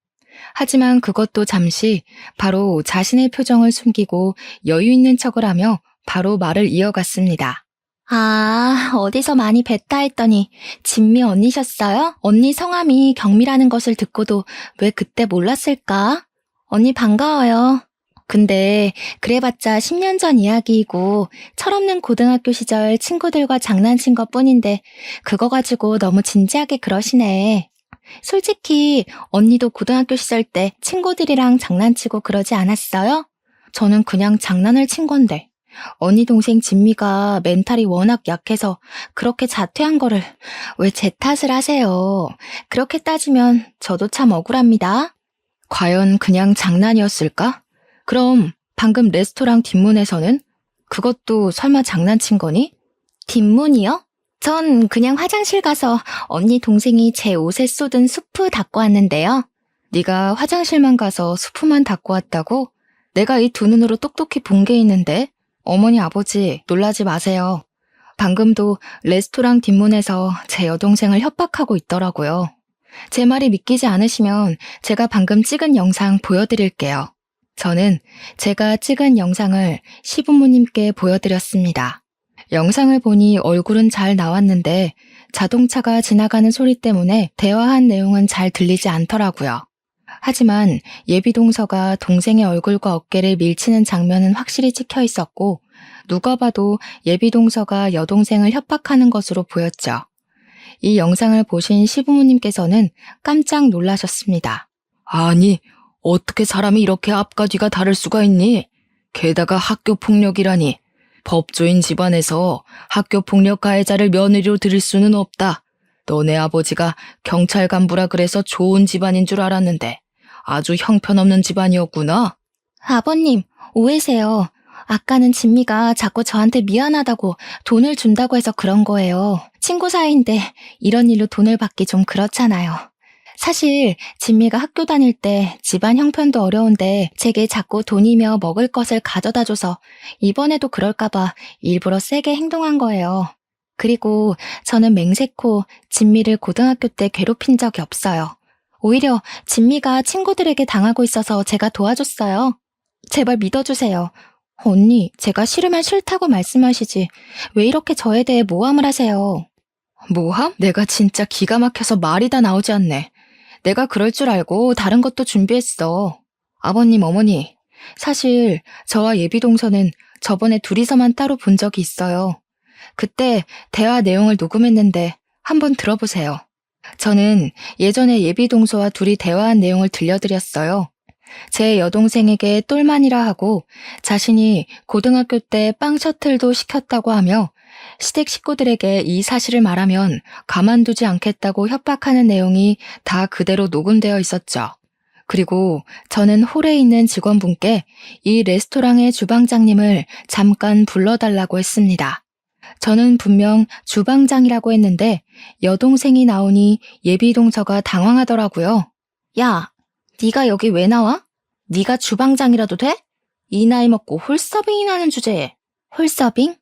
하지만 그것도 잠시 바로 자신의 표정을 숨기고 여유 있는 척을 하며 바로 말을 이어갔습니다. 아, 어디서 많이 뵀다 했더니 진미 언니셨어요? 언니 성함이 경미라는 것을 듣고도 왜 그때 몰랐을까? 언니 반가워요. 근데 그래봤자 10년 전 이야기이고 철없는 고등학교 시절 친구들과 장난친 것뿐인데 그거 가지고 너무 진지하게 그러시네. 솔직히 언니도 고등학교 시절 때 친구들이랑 장난치고 그러지 않았어요? 저는 그냥 장난을 친 건데 언니 동생 진미가 멘탈이 워낙 약해서 그렇게 자퇴한 거를 왜 제 탓을 하세요? 그렇게 따지면 저도 참 억울합니다. 과연 그냥 장난이었을까? 그럼 방금 레스토랑 뒷문에서는 그것도 설마 장난친 거니? 뒷문이요? 전 그냥 화장실 가서 언니 동생이 제 옷에 쏟은 수프 닦고 왔는데요. 네가 화장실만 가서 수프만 닦고 왔다고? 내가 이 두 눈으로 똑똑히 본 게 있는데 어머니 아버지 놀라지 마세요. 방금도 레스토랑 뒷문에서 제 여동생을 협박하고 있더라고요. 제 말이 믿기지 않으시면 제가 방금 찍은 영상 보여드릴게요. 저는 제가 찍은 영상을 시부모님께 보여드렸습니다. 영상을 보니 얼굴은 잘 나왔는데 자동차가 지나가는 소리 때문에 대화한 내용은 잘 들리지 않더라고요. 하지만 예비 동서가 동생의 얼굴과 어깨를 밀치는 장면은 확실히 찍혀 있었고 누가 봐도 예비 동서가 여동생을 협박하는 것으로 보였죠. 이 영상을 보신 시부모님께서는 깜짝 놀라셨습니다. 아니, 어떻게 사람이 이렇게 앞과 뒤가 다를 수가 있니? 게다가 학교 폭력이라니. 법조인 집안에서 학교 폭력 가해자를 며느리로 들일 수는 없다. 너네 아버지가 경찰 간부라 그래서 좋은 집안인 줄 알았는데 아주 형편없는 집안이었구나. 아버님, 오해세요. 아까는 진미가 자꾸 저한테 미안하다고 돈을 준다고 해서 그런 거예요. 친구 사이인데 이런 일로 돈을 받기 좀 그렇잖아요. 사실 진미가 학교 다닐 때 집안 형편도 어려운데 제게 자꾸 돈이며 먹을 것을 가져다줘서 이번에도 그럴까봐 일부러 세게 행동한 거예요. 그리고 저는 맹세코 진미를 고등학교 때 괴롭힌 적이 없어요. 오히려 진미가 친구들에게 당하고 있어서 제가 도와줬어요. 제발 믿어주세요. 언니, 제가 싫으면 싫다고 말씀하시지. 왜 이렇게 저에 대해 모함을 하세요? 모함? 내가 진짜 기가 막혀서 말이 다 나오지 않네. 내가 그럴 줄 알고 다른 것도 준비했어. 아버님, 어머니. 사실 저와 예비동서는 저번에 둘이서만 따로 본 적이 있어요. 그때 대화 내용을 녹음했는데 한번 들어보세요. 저는 예전에 예비동서와 둘이 대화한 내용을 들려드렸어요. 제 여동생에게 똘만이라 하고 자신이 고등학교 때 빵 셔틀도 시켰다고 하며 시댁 식구들에게 이 사실을 말하면 가만두지 않겠다고 협박하는 내용이 다 그대로 녹음되어 있었죠. 그리고 저는 홀에 있는 직원분께 이 레스토랑의 주방장님을 잠깐 불러달라고 했습니다. 저는 분명 주방장이라고 했는데 여동생이 나오니 예비동서가 당황하더라고요. 야, 네가 여기 왜 나와? 네가 주방장이라도 돼? 이 나이 먹고 홀서빙이나 하는 주제에. 홀서빙?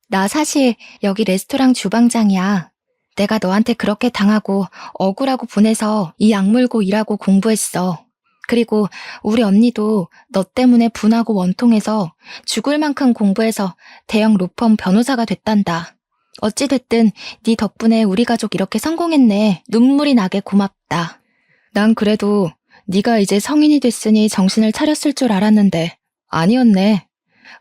나 사실 여기 레스토랑 주방장이야. 내가 너한테 그렇게 당하고 억울하고 분해서 이 악물고 일하고 공부했어. 그리고 우리 언니도 너 때문에 분하고 원통해서 죽을 만큼 공부해서 대형 로펌 변호사가 됐단다. 어찌됐든 네 덕분에 우리 가족 이렇게 성공했네. 눈물이 나게 고맙다. 난 그래도 네가 이제 성인이 됐으니 정신을 차렸을 줄 알았는데 아니었네.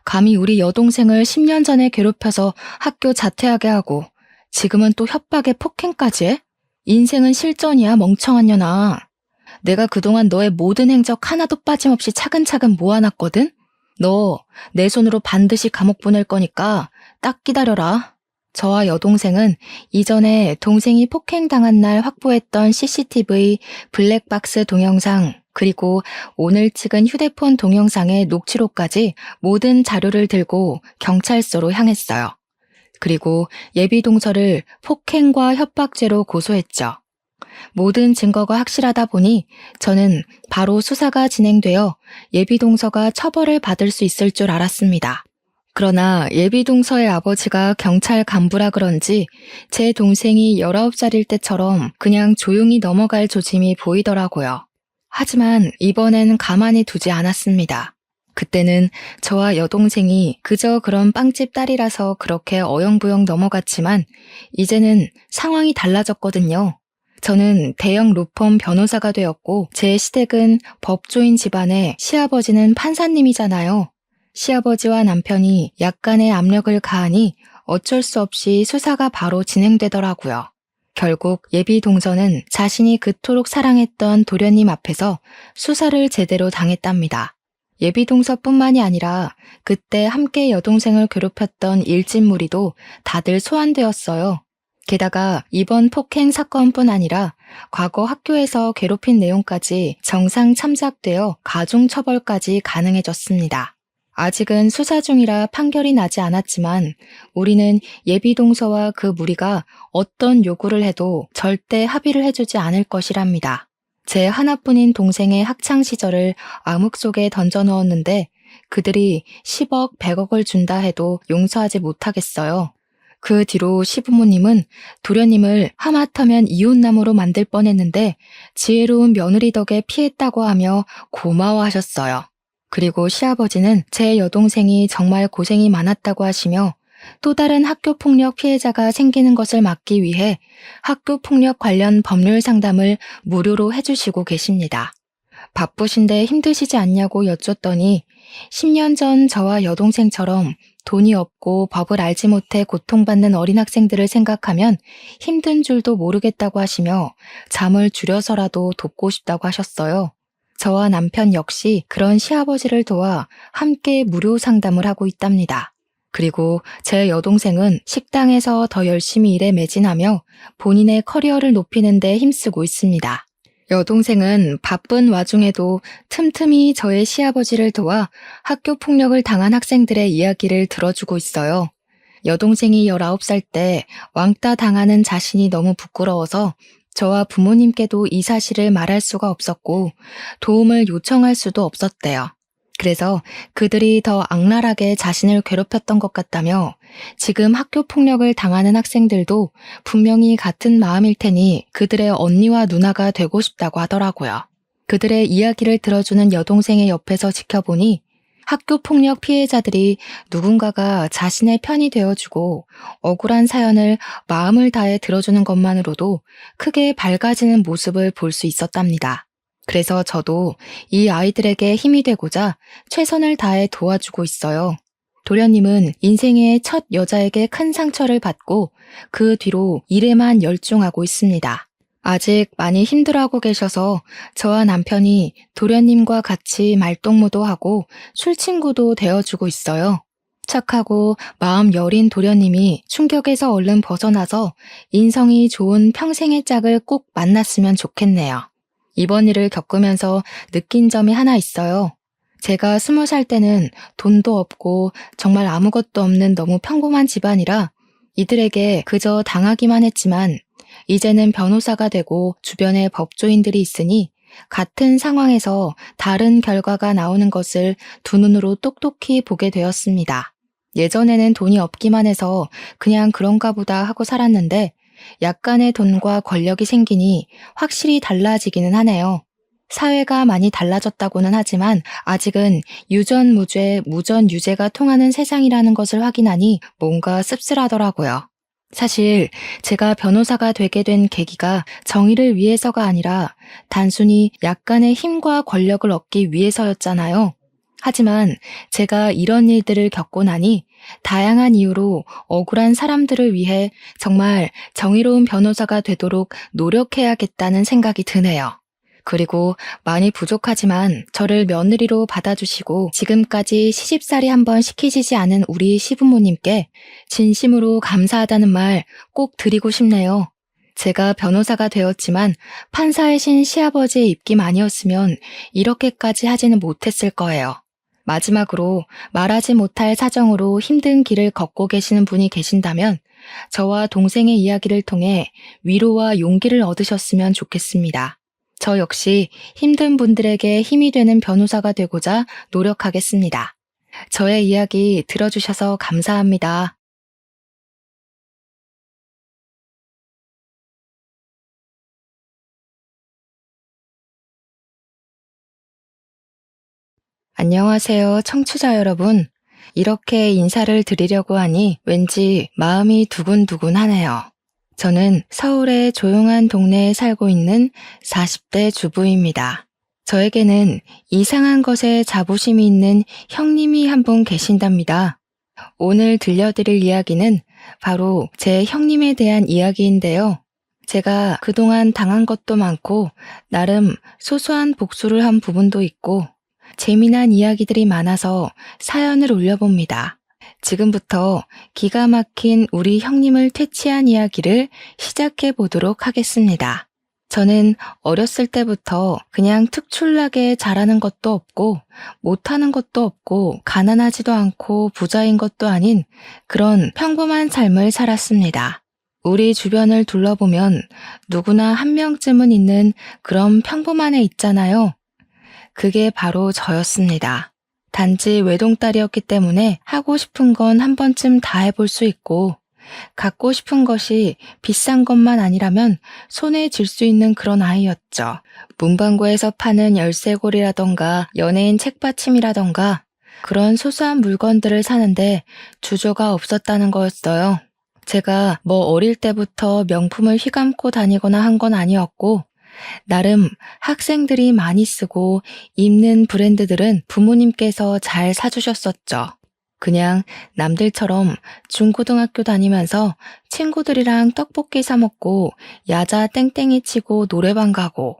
감히 우리 여동생을 10년 전에 괴롭혀서 학교 자퇴하게 하고 지금은 또 협박에 폭행까지 해? 인생은 실전이야, 멍청한 년아. 내가 그동안 너의 모든 행적 하나도 빠짐없이 차근차근 모아놨거든? 너 내 손으로 반드시 감옥 보낼 거니까 딱 기다려라. 저와 여동생은 이전에 동생이 폭행당한 날 확보했던 CCTV 블랙박스 동영상 그리고 오늘 찍은 휴대폰 동영상의 녹취록까지 모든 자료를 들고 경찰서로 향했어요. 그리고 예비동서를 폭행과 협박죄로 고소했죠. 모든 증거가 확실하다 보니 저는 바로 수사가 진행되어 예비동서가 처벌을 받을 수 있을 줄 알았습니다. 그러나 예비동서의 아버지가 경찰 간부라 그런지 제 동생이 19살일 때처럼 그냥 조용히 넘어갈 조짐이 보이더라고요. 하지만 이번엔 가만히 두지 않았습니다. 그때는 저와 여동생이 그저 그런 빵집 딸이라서 그렇게 어영부영 넘어갔지만 이제는 상황이 달라졌거든요. 저는 대형 로펌 변호사가 되었고 제 시댁은 법조인 집안에 시아버지는 판사님이잖아요. 시아버지와 남편이 약간의 압력을 가하니 어쩔 수 없이 수사가 바로 진행되더라고요. 결국 예비동서는 자신이 그토록 사랑했던 도련님 앞에서 수사를 제대로 당했답니다. 예비동서뿐만이 아니라 그때 함께 여동생을 괴롭혔던 일진무리도 다들 소환되었어요. 게다가 이번 폭행 사건뿐 아니라 과거 학교에서 괴롭힌 내용까지 정상 참작되어 가중처벌까지 가능해졌습니다. 아직은 수사 중이라 판결이 나지 않았지만 우리는 예비동서와 그 무리가 어떤 요구를 해도 절대 합의를 해주지 않을 것이랍니다. 제 하나뿐인 동생의 학창 시절을 암흑 속에 던져 넣었는데 그들이 10억, 100억을 준다 해도 용서하지 못하겠어요. 그 뒤로 시부모님은 도련님을 하마터면 이웃나무로 만들 뻔했는데 지혜로운 며느리 덕에 피했다고 하며 고마워하셨어요. 그리고 시아버지는 제 여동생이 정말 고생이 많았다고 하시며 또 다른 학교폭력 피해자가 생기는 것을 막기 위해 학교폭력 관련 법률 상담을 무료로 해주시고 계십니다. 바쁘신데 힘드시지 않냐고 여쭸더니 10년 전 저와 여동생처럼 돈이 없고 법을 알지 못해 고통받는 어린 학생들을 생각하면 힘든 줄도 모르겠다고 하시며 잠을 줄여서라도 돕고 싶다고 하셨어요. 저와 남편 역시 그런 시아버지를 도와 함께 무료 상담을 하고 있답니다. 그리고 제 여동생은 식당에서 더 열심히 일에 매진하며 본인의 커리어를 높이는 데 힘쓰고 있습니다. 여동생은 바쁜 와중에도 틈틈이 저의 시아버지를 도와 학교 폭력을 당한 학생들의 이야기를 들어주고 있어요. 여동생이 19살 때 왕따 당하는 자신이 너무 부끄러워서 저와 부모님께도 이 사실을 말할 수가 없었고 도움을 요청할 수도 없었대요. 그래서 그들이 더 악랄하게 자신을 괴롭혔던 것 같다며 지금 학교 폭력을 당하는 학생들도 분명히 같은 마음일 테니 그들의 언니와 누나가 되고 싶다고 하더라고요. 그들의 이야기를 들어주는 여동생의 옆에서 지켜보니 학교 폭력 피해자들이 누군가가 자신의 편이 되어주고 억울한 사연을 마음을 다해 들어주는 것만으로도 크게 밝아지는 모습을 볼 수 있었답니다. 그래서 저도 이 아이들에게 힘이 되고자 최선을 다해 도와주고 있어요. 도련님은 인생의 첫 여자에게 큰 상처를 받고 그 뒤로 일에만 열중하고 있습니다. 아직 많이 힘들어하고 계셔서 저와 남편이 도련님과 같이 말동무도 하고 술친구도 되어주고 있어요. 착하고 마음 여린 도련님이 충격에서 얼른 벗어나서 인성이 좋은 평생의 짝을 꼭 만났으면 좋겠네요. 이번 일을 겪으면서 느낀 점이 하나 있어요. 제가 20살 때는 돈도 없고 정말 아무것도 없는 너무 평범한 집안이라 이들에게 그저 당하기만 했지만 이제는 변호사가 되고 주변에 법조인들이 있으니 같은 상황에서 다른 결과가 나오는 것을 두 눈으로 똑똑히 보게 되었습니다. 예전에는 돈이 없기만 해서 그냥 그런가 보다 하고 살았는데 약간의 돈과 권력이 생기니 확실히 달라지기는 하네요. 사회가 많이 달라졌다고는 하지만 아직은 유전무죄, 무전유죄가 통하는 세상이라는 것을 확인하니 뭔가 씁쓸하더라고요. 사실 제가 변호사가 되게 된 계기가 정의를 위해서가 아니라 단순히 약간의 힘과 권력을 얻기 위해서였잖아요. 하지만 제가 이런 일들을 겪고 나니 다양한 이유로 억울한 사람들을 위해 정말 정의로운 변호사가 되도록 노력해야겠다는 생각이 드네요. 그리고 많이 부족하지만 저를 며느리로 받아주시고 지금까지 시집살이 한번 시키시지 않은 우리 시부모님께 진심으로 감사하다는 말 꼭 드리고 싶네요. 제가 변호사가 되었지만 판사의 신 시아버지의 입김 아니었으면 이렇게까지 하지는 못했을 거예요. 마지막으로 말하지 못할 사정으로 힘든 길을 걷고 계시는 분이 계신다면 저와 동생의 이야기를 통해 위로와 용기를 얻으셨으면 좋겠습니다. 저 역시 힘든 분들에게 힘이 되는 변호사가 되고자 노력하겠습니다. 저의 이야기 들어주셔서 감사합니다. 안녕하세요, 청취자 여러분. 이렇게 인사를 드리려고 하니 왠지 마음이 두근두근하네요. 저는 서울의 조용한 동네에 살고 있는 40대 주부입니다. 저에게는 이상한 것에 자부심이 있는 형님이 한 분 계신답니다. 오늘 들려드릴 이야기는 바로 제 형님에 대한 이야기인데요. 제가 그동안 당한 것도 많고 나름 소소한 복수를 한 부분도 있고 재미난 이야기들이 많아서 사연을 올려봅니다. 지금부터 기가 막힌 우리 형님을 퇴치한 이야기를 시작해 보도록 하겠습니다. 저는 어렸을 때부터 그냥 특출나게 잘하는 것도 없고 못하는 것도 없고 가난하지도 않고 부자인 것도 아닌 그런 평범한 삶을 살았습니다. 우리 주변을 둘러보면 누구나 한 명쯤은 있는 그런 평범한 애 있잖아요. 그게 바로 저였습니다. 단지 외동딸이었기 때문에 하고 싶은 건 한 번쯤 다 해볼 수 있고 갖고 싶은 것이 비싼 것만 아니라면 손에 쥘 수 있는 그런 아이였죠. 문방구에서 파는 열쇠고리라던가 연예인 책받침이라던가 그런 소소한 물건들을 사는데 주저가 없었다는 거였어요. 제가 뭐 어릴 때부터 명품을 휘감고 다니거나 한 건 아니었고 나름 학생들이 많이 쓰고 입는 브랜드들은 부모님께서 잘 사주셨었죠. 그냥 남들처럼 중고등학교 다니면서 친구들이랑 떡볶이 사 먹고 야자 땡땡이 치고 노래방 가고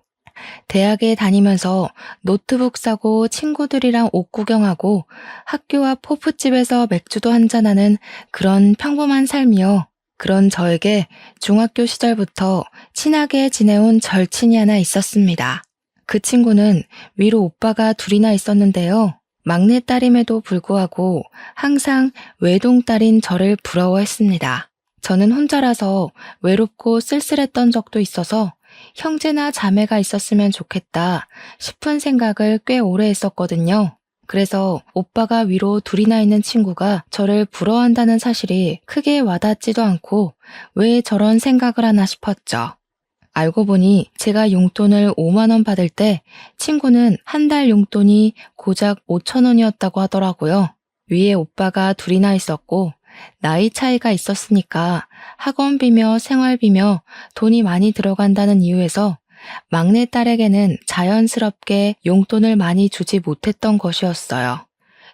대학에 다니면서 노트북 사고 친구들이랑 옷 구경하고 학교 앞 호프집에서 맥주도 한잔하는 그런 평범한 삶이요. 그런 저에게 중학교 시절부터 친하게 지내온 절친이 하나 있었습니다. 그 친구는 위로 오빠가 둘이나 있었는데요. 막내딸임에도 불구하고 항상 외동딸인 저를 부러워했습니다. 저는 혼자라서 외롭고 쓸쓸했던 적도 있어서 형제나 자매가 있었으면 좋겠다 싶은 생각을 꽤 오래 했었거든요. 그래서 오빠가 위로 둘이나 있는 친구가 저를 부러워한다는 사실이 크게 와닿지도 않고 왜 저런 생각을 하나 싶었죠. 알고 보니 제가 용돈을 5만 원 받을 때 친구는 한 달 용돈이 고작 5천 원이었다고 하더라고요. 위에 오빠가 둘이나 있었고 나이 차이가 있었으니까 학원비며 생활비며 돈이 많이 들어간다는 이유에서 막내딸에게는 자연스럽게 용돈을 많이 주지 못했던 것이었어요.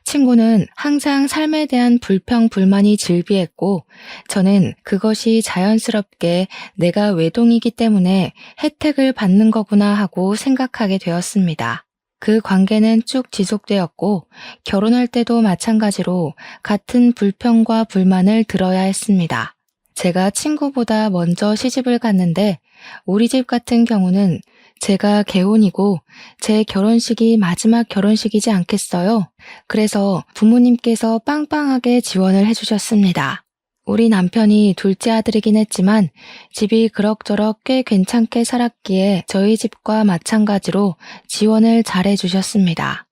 친구는 항상 삶에 대한 불평, 불만이 질비했고 저는 그것이 자연스럽게 내가 외동이기 때문에 혜택을 받는 거구나 하고 생각하게 되었습니다. 그 관계는 쭉 지속되었고 결혼할 때도 마찬가지로 같은 불평과 불만을 들어야 했습니다. 제가 친구보다 먼저 시집을 갔는데 우리 집 같은 경우는 제가 개혼이고 제 결혼식이 마지막 결혼식이지 않겠어요? 그래서 부모님께서 빵빵하게 지원을 해주셨습니다. 우리 남편이 둘째 아들이긴 했지만 집이 그럭저럭 꽤 괜찮게 살았기에 저희 집과 마찬가지로 지원을 잘 해주셨습니다.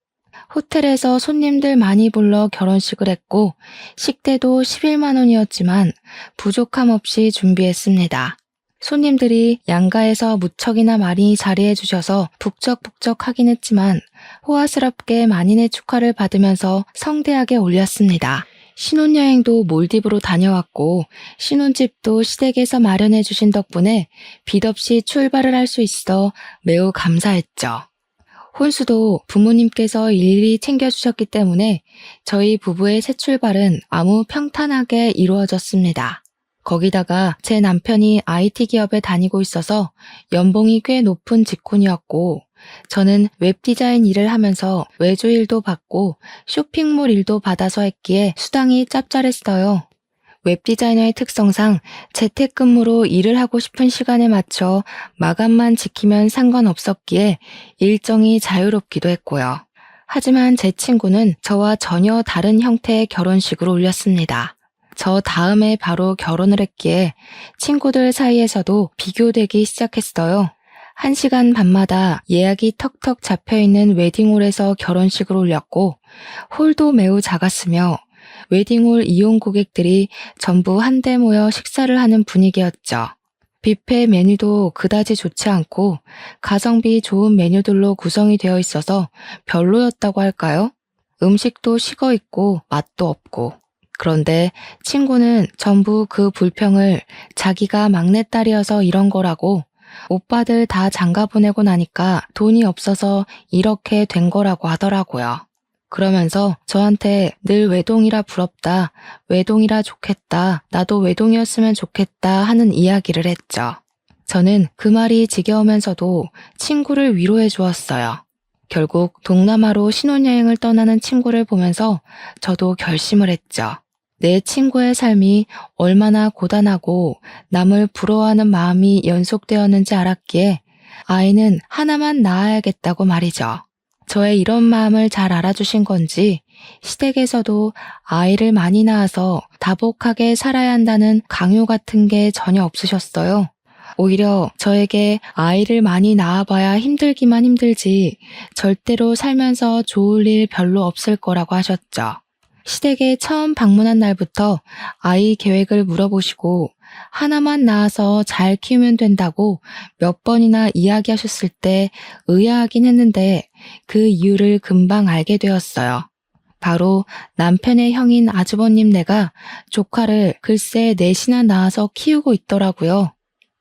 호텔에서 손님들 많이 불러 결혼식을 했고 식대도 11만 원이었지만 부족함 없이 준비했습니다. 손님들이 양가에서 무척이나 많이 자리해 주셔서 북적북적하긴 했지만 호화스럽게 만인의 축하를 받으면서 성대하게 올렸습니다. 신혼여행도 몰디브로 다녀왔고 신혼집도 시댁에서 마련해 주신 덕분에 빚 없이 출발을 할 수 있어 매우 감사했죠. 혼수도 부모님께서 일일이 챙겨주셨기 때문에 저희 부부의 새 출발은 아무 평탄하게 이루어졌습니다. 거기다가 제 남편이 IT 기업에 다니고 있어서 연봉이 꽤 높은 직군이었고 저는 웹디자인 일을 하면서 외주 일도 받고 쇼핑몰 일도 받아서 했기에 수당이 짭짤했어요. 웹디자이너의 특성상 재택근무로 일을 하고 싶은 시간에 맞춰 마감만 지키면 상관없었기에 일정이 자유롭기도 했고요. 하지만 제 친구는 저와 전혀 다른 형태의 결혼식을 올렸습니다. 저 다음에 바로 결혼을 했기에 친구들 사이에서도 비교되기 시작했어요. 1시간 반마다 예약이 턱턱 잡혀있는 웨딩홀에서 결혼식을 올렸고 홀도 매우 작았으며 웨딩홀 이용 고객들이 전부 한데 모여 식사를 하는 분위기였죠. 뷔페 메뉴도 그다지 좋지 않고 가성비 좋은 메뉴들로 구성이 되어 있어서 별로였다고 할까요? 음식도 식어 있고 맛도 없고. 그런데 친구는 전부 그 불평을 자기가 막내딸이어서 이런 거라고 오빠들 다 장가 보내고 나니까 돈이 없어서 이렇게 된 거라고 하더라고요. 그러면서 저한테 늘 외동이라 부럽다, 외동이라 좋겠다, 나도 외동이었으면 좋겠다 하는 이야기를 했죠. 저는 그 말이 지겨우면서도 친구를 위로해 주었어요. 결국 동남아로 신혼여행을 떠나는 친구를 보면서 저도 결심을 했죠. 내 친구의 삶이 얼마나 고단하고 남을 부러워하는 마음이 연속되었는지 알았기에 아이는 하나만 낳아야겠다고 말이죠. 저의 이런 마음을 잘 알아주신 건지 시댁에서도 아이를 많이 낳아서 다복하게 살아야 한다는 강요 같은 게 전혀 없으셨어요. 오히려 저에게 아이를 많이 낳아봐야 힘들기만 힘들지 절대로 살면서 좋을 일 별로 없을 거라고 하셨죠. 시댁에 처음 방문한 날부터 아이 계획을 물어보시고 하나만 낳아서 잘 키우면 된다고 몇 번이나 이야기하셨을 때 의아하긴 했는데 그 이유를 금방 알게 되었어요. 바로 남편의 형인 아주버님네가 조카를 글쎄 넷이나 낳아서 키우고 있더라고요.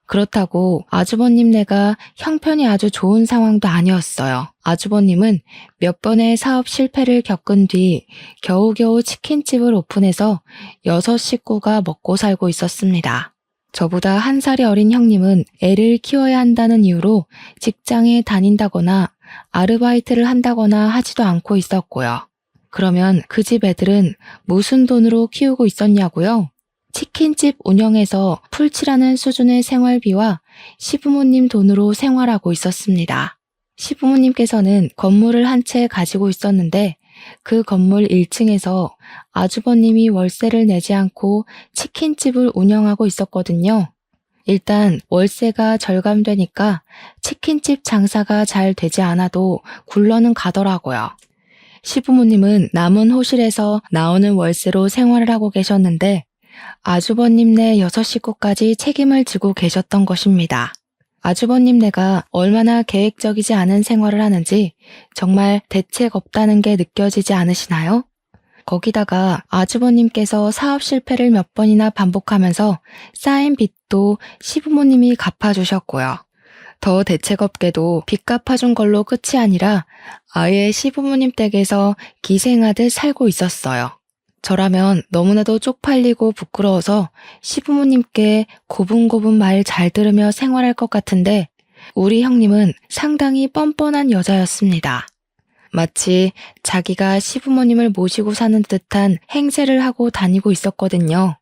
그렇다고 아주버님네가 형편이 아주 좋은 상황도 아니었어요. 아주버님은 몇 번의 사업 실패를 겪은 뒤 겨우겨우 치킨집을 오픈해서 6 식구가 먹고 살고 있었습니다. 저보다 1살이 어린 형님은 애를 키워야 한다는 이유로 직장에 다닌다거나 아르바이트를 한다거나 하지도 않고 있었고요. 그러면 그 집 애들은 무슨 돈으로 키우고 있었냐고요? 치킨집 운영에서 풀칠하는 수준의 생활비와 시부모님 돈으로 생활하고 있었습니다. 시부모님께서는 건물을 한 채 가지고 있었는데 그 건물 1층에서 아주버님이 월세를 내지 않고 치킨집을 운영하고 있었거든요. 일단 월세가 절감되니까 치킨집 장사가 잘 되지 않아도 굴러는 가더라고요. 시부모님은 남은 호실에서 나오는 월세로 생활을 하고 계셨는데 아주버님네 6식구까지 책임을 지고 계셨던 것입니다. 아주버님네가 얼마나 계획적이지 않은 생활을 하는지 정말 대책 없다는 게 느껴지지 않으시나요? 거기다가 아주버님께서 사업 실패를 몇 번이나 반복하면서 쌓인 빚도 시부모님이 갚아주셨고요. 더 대책 없게도 빚 갚아준 걸로 끝이 아니라 아예 시부모님 댁에서 기생하듯 살고 있었어요. 저라면 너무나도 쪽팔리고 부끄러워서 시부모님께 고분고분 말 잘 들으며 생활할 것 같은데 우리 형님은 상당히 뻔뻔한 여자였습니다. 마치 자기가 시부모님을 모시고 사는 듯한 행세를 하고 다니고 있었거든요.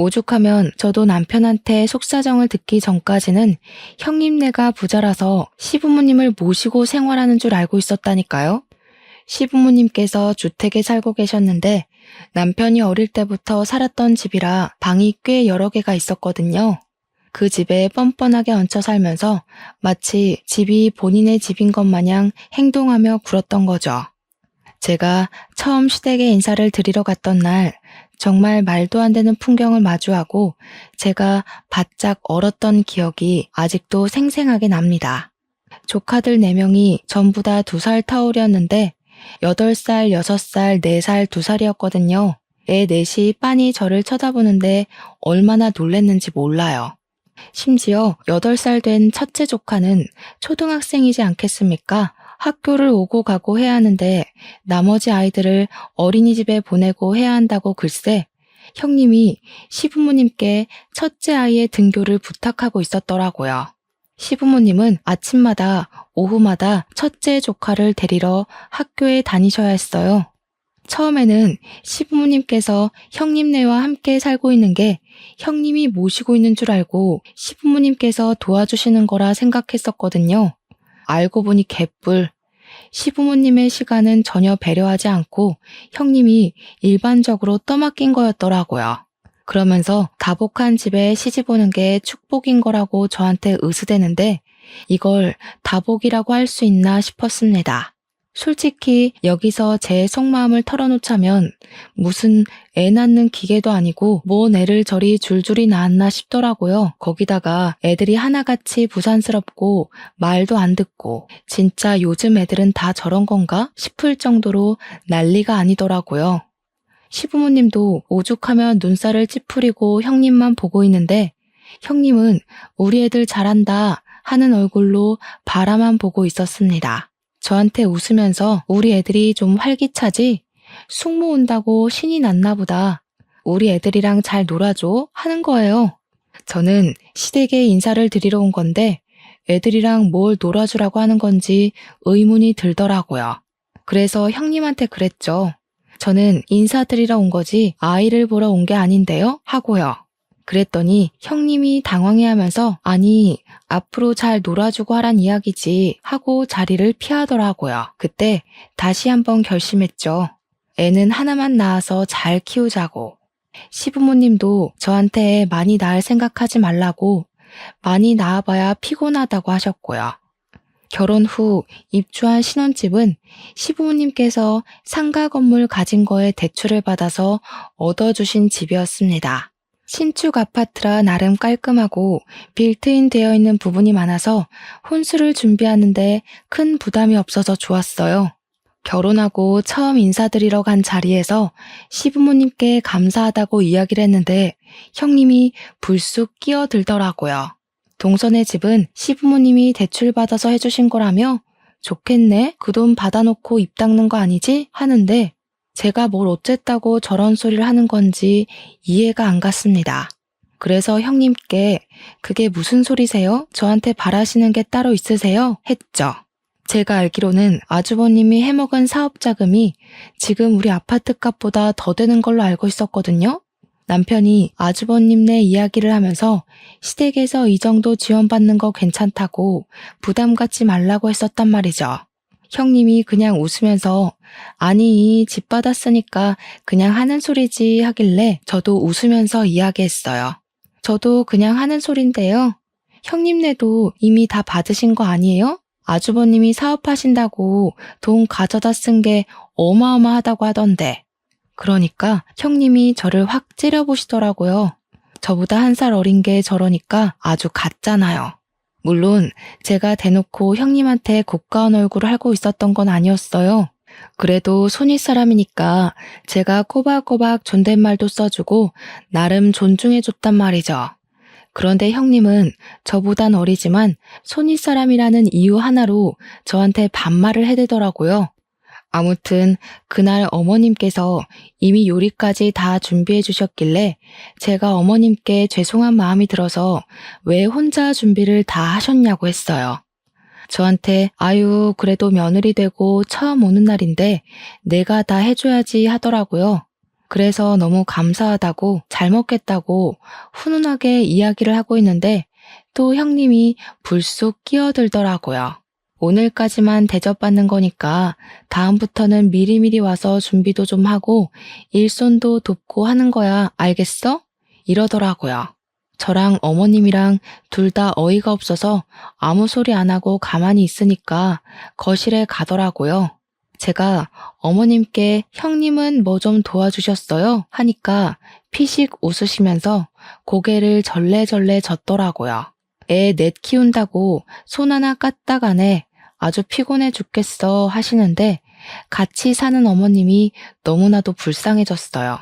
오죽하면 저도 남편한테 속사정을 듣기 전까지는 형님네가 부자라서 시부모님을 모시고 생활하는 줄 알고 있었다니까요. 시부모님께서 주택에 살고 계셨는데 남편이 어릴 때부터 살았던 집이라 방이 꽤 여러 개가 있었거든요. 그 집에 뻔뻔하게 얹혀 살면서 마치 집이 본인의 집인 것 마냥 행동하며 굴었던 거죠. 제가 처음 시댁에 인사를 드리러 갔던 날 정말 말도 안 되는 풍경을 마주하고 제가 바짝 얼었던 기억이 아직도 생생하게 납니다. 조카들 4명이 전부 다 2살 터울이었는데 8살, 6살, 4살, 2살이었거든요. 애 넷이 빤히 저를 쳐다보는데 얼마나 놀랬는지 몰라요. 심지어 8살 된 첫째 조카는 초등학생이지 않겠습니까? 학교를 오고 가고 해야 하는데 나머지 아이들을 어린이집에 보내고 해야 한다고 글쎄 형님이 시부모님께 첫째 아이의 등교를 부탁하고 있었더라고요. 시부모님은 아침마다 오후마다 첫째 조카를 데리러 학교에 다니셔야 했어요. 처음에는 시부모님께서 형님네와 함께 살고 있는 게 형님이 모시고 있는 줄 알고 시부모님께서 도와주시는 거라 생각했었거든요. 알고 보니 개뿔. 시부모님의 시간은 전혀 배려하지 않고 형님이 일반적으로 떠맡긴 거였더라고요. 그러면서 다복한 집에 시집 오는 게 축복인 거라고 저한테 으스대는데 이걸 다복이라고 할 수 있나 싶었습니다. 솔직히 여기서 제 속마음을 털어놓자면 무슨 애 낳는 기계도 아니고 뭔 애를 저리 줄줄이 낳았나 싶더라고요. 거기다가 애들이 하나같이 부산스럽고 말도 안 듣고 진짜 요즘 애들은 다 저런 건가 싶을 정도로 난리가 아니더라고요. 시부모님도 오죽하면 눈살을 찌푸리고 형님만 보고 있는데 형님은 우리 애들 잘한다 하는 얼굴로 바라만 보고 있었습니다. 저한테 웃으면서 우리 애들이 좀 활기차지? 숙모 온다고 신이 났나 보다. 우리 애들이랑 잘 놀아줘 하는 거예요. 저는 시댁에 인사를 드리러 온 건데 애들이랑 뭘 놀아주라고 하는 건지 의문이 들더라고요. 그래서 형님한테 그랬죠. 저는 인사드리러 온 거지 아이를 보러 온 게 아닌데요? 하고요. 그랬더니 형님이 당황해하면서 아니 앞으로 잘 놀아주고 하란 이야기지 하고 자리를 피하더라고요. 그때 다시 한번 결심했죠. 애는 하나만 낳아서 잘 키우자고. 시부모님도 저한테 많이 낳을 생각하지 말라고 많이 낳아봐야 피곤하다고 하셨고요. 결혼 후 입주한 신혼집은 시부모님께서 상가 건물 가진 거에 대출을 받아서 얻어주신 집이었습니다. 신축 아파트라 나름 깔끔하고 빌트인 되어 있는 부분이 많아서 혼수를 준비하는데 큰 부담이 없어서 좋았어요. 결혼하고 처음 인사드리러 간 자리에서 시부모님께 감사하다고 이야기를 했는데 형님이 불쑥 끼어들더라고요. 동선의 집은 시부모님이 대출받아서 해주신 거라며 좋겠네? 그 돈 받아놓고 입 닦는 거 아니지? 하는데 제가 뭘 어쨌다고 저런 소리를 하는 건지 이해가 안 갔습니다. 그래서 형님께 그게 무슨 소리세요? 저한테 바라시는 게 따로 있으세요? 했죠. 제가 알기로는 아주버님이 해먹은 사업 자금이 지금 우리 아파트 값보다 더 되는 걸로 알고 있었거든요. 남편이 아주버님네 이야기를 하면서 시댁에서 이 정도 지원받는 거 괜찮다고 부담 갖지 말라고 했었단 말이죠. 형님이 그냥 웃으면서 아니 집 받았으니까 그냥 하는 소리지 하길래 저도 웃으면서 이야기했어요. 저도 그냥 하는 소린데요. 형님네도 이미 다 받으신 거 아니에요? 아주버님이 사업하신다고 돈 가져다 쓴 게 어마어마하다고 하던데. 그러니까 형님이 저를 확 째려보시더라고요. 저보다 1살 어린 게 저러니까 아주 같잖아요. 물론 제가 대놓고 형님한테 고가운 얼굴을 하고 있었던 건 아니었어요. 그래도 손윗 사람이니까 제가 꼬박꼬박 존댓말도 써주고 나름 존중해줬단 말이죠. 그런데 형님은 저보단 어리지만 손윗 사람이라는 이유 하나로 저한테 반말을 해대더라고요. 아무튼 그날 어머님께서 이미 요리까지 다 준비해 주셨길래 제가 어머님께 죄송한 마음이 들어서 왜 혼자 준비를 다 하셨냐고 했어요. 저한테 아유 그래도 며느리 되고 처음 오는 날인데 내가 다 해줘야지 하더라고요. 그래서 너무 감사하다고 잘 먹겠다고 훈훈하게 이야기를 하고 있는데 또 형님이 불쑥 끼어들더라고요. 오늘까지만 대접받는 거니까 다음부터는 미리미리 와서 준비도 좀 하고 일손도 돕고 하는 거야 알겠어? 이러더라고요. 저랑 어머님이랑 둘 다 어이가 없어서 아무 소리 안 하고 가만히 있으니까 거실에 가더라고요. 제가 어머님께 형님은 뭐 좀 도와주셨어요? 하니까 피식 웃으시면서 고개를 절레절레 젓더라고요. 애 넷 키운다고 손 하나 까딱 안 해. 아주 피곤해 죽겠어 하시는데 같이 사는 어머님이 너무나도 불쌍해졌어요.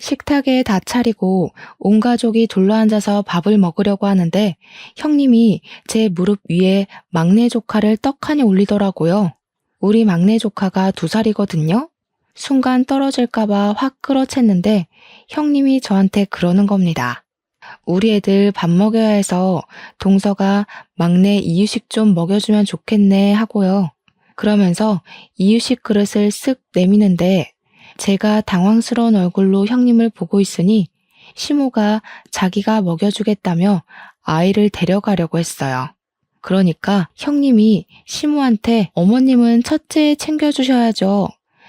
식탁에 다 차리고 온 가족이 둘러앉아서 밥을 먹으려고 하는데 형님이 제 무릎 위에 막내 조카를 떡하니 올리더라고요. 우리 막내 조카가 2살이거든요. 순간 떨어질까봐 확 끌어챘는데 형님이 저한테 그러는 겁니다. 우리 애들 밥 먹여야 해서 동서가 막내 이유식 좀 먹여주면 좋겠네 하고요. 그러면서 이유식 그릇을 쓱 내미는데 제가 당황스러운 얼굴로 형님을 보고 있으니 시모가 자기가 먹여주겠다며 아이를 데려가려고 했어요. 그러니까 형님이 시모한테 어머님은 첫째 챙겨주셔야죠.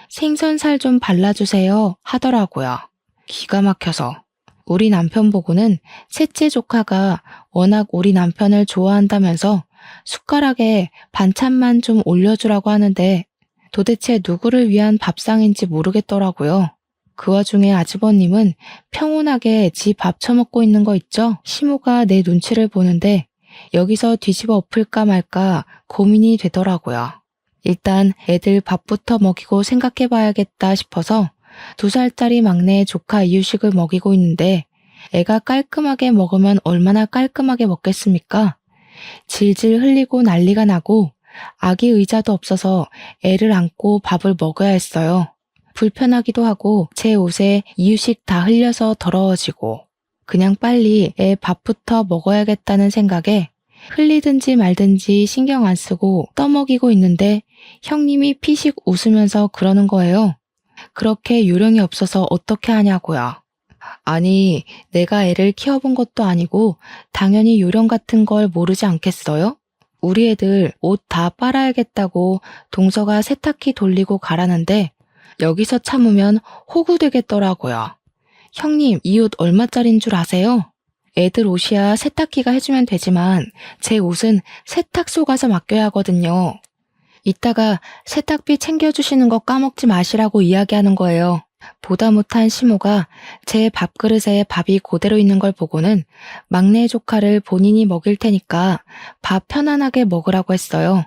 생선살 좀 발라주세요 하더라고요. 기가 막혀서. 우리 남편 보고는 셋째 조카가 워낙 우리 남편을 좋아한다면서 숟가락에 반찬만 좀 올려주라고 하는데 도대체 누구를 위한 밥상인지 모르겠더라고요. 그 와중에 아주버님은 평온하게 지 밥 처먹고 있는 거 있죠? 시모가 내 눈치를 보는데 여기서 뒤집어 엎을까 말까 고민이 되더라고요. 일단 애들 밥부터 먹이고 생각해봐야겠다 싶어서 2살짜리 막내 조카 이유식을 먹이고 있는데 애가 깔끔하게 먹으면 얼마나 깔끔하게 먹겠습니까? 질질 흘리고 난리가 나고 아기 의자도 없어서 애를 안고 밥을 먹어야 했어요. 불편하기도 하고 제 옷에 이유식 다 흘려서 더러워지고 그냥 빨리 애 밥부터 먹어야겠다는 생각에 흘리든지 말든지 신경 안 쓰고 떠먹이고 있는데 형님이 피식 웃으면서 그러는 거예요. 그렇게 요령이 없어서 어떻게 하냐고요. 아니, 내가 애를 키워본 것도 아니고 당연히 요령 같은 걸 모르지 않겠어요? 우리 애들 옷 다 빨아야겠다고 동서가 세탁기 돌리고 가라는데 여기서 참으면 호구되겠더라고요. 형님, 이 옷 얼마짜린 줄 아세요? 애들 옷이야 세탁기가 해주면 되지만 제 옷은 세탁소 가서 맡겨야 하거든요. 이따가 세탁비 챙겨주시는 거 까먹지 마시라고 이야기하는 거예요. 보다 못한 시모가 제 밥그릇에 밥이 그대로 있는 걸 보고는 막내 조카를 본인이 먹일 테니까 밥 편안하게 먹으라고 했어요.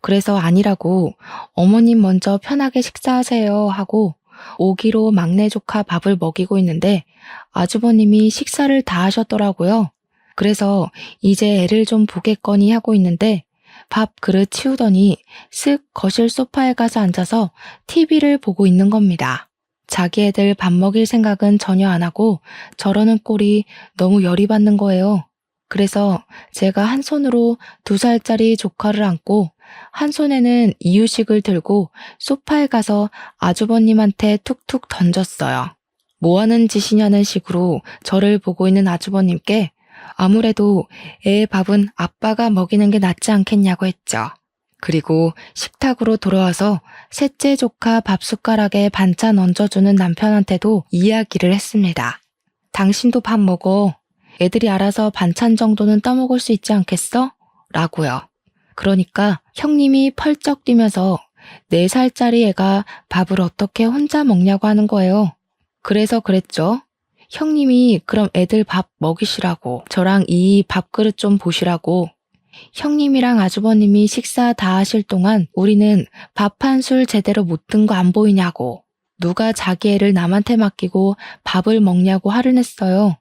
그래서 아니라고 어머님 먼저 편하게 식사하세요 하고 오기로 막내 조카 밥을 먹이고 있는데 아주버님이 식사를 다 하셨더라고요. 그래서 이제 애를 좀 보겠거니 하고 있는데 밥 그릇 치우더니 쓱 거실 소파에 가서 앉아서 TV를 보고 있는 겁니다. 자기 애들 밥 먹일 생각은 전혀 안 하고 저러는 꼴이 너무 열이 받는 거예요. 그래서 제가 한 손으로 2살짜리 조카를 안고 한 손에는 이유식을 들고 소파에 가서 아주버님한테 툭툭 던졌어요. 뭐 하는 짓이냐는 식으로 저를 보고 있는 아주버님께 아무래도 애 밥은 아빠가 먹이는 게 낫지 않겠냐고 했죠. 그리고 식탁으로 돌아와서 셋째 조카 밥 숟가락에 반찬 얹어주는 남편한테도 이야기를 했습니다. 당신도 밥 먹어. 애들이 알아서 반찬 정도는 떠먹을 수 있지 않겠어? 라고요. 그러니까 형님이 펄쩍 뛰면서 4살짜리 애가 밥을 어떻게 혼자 먹냐고 하는 거예요. 그래서 그랬죠. 형님이 그럼 애들 밥 먹이시라고, 저랑 이 밥그릇 좀 보시라고. 형님이랑 아주버님이 식사 다 하실 동안 우리는 밥 한 술 제대로 못 든 거 안 보이냐고. 누가 자기 애를 남한테 맡기고 밥을 먹냐고 화를 냈어요.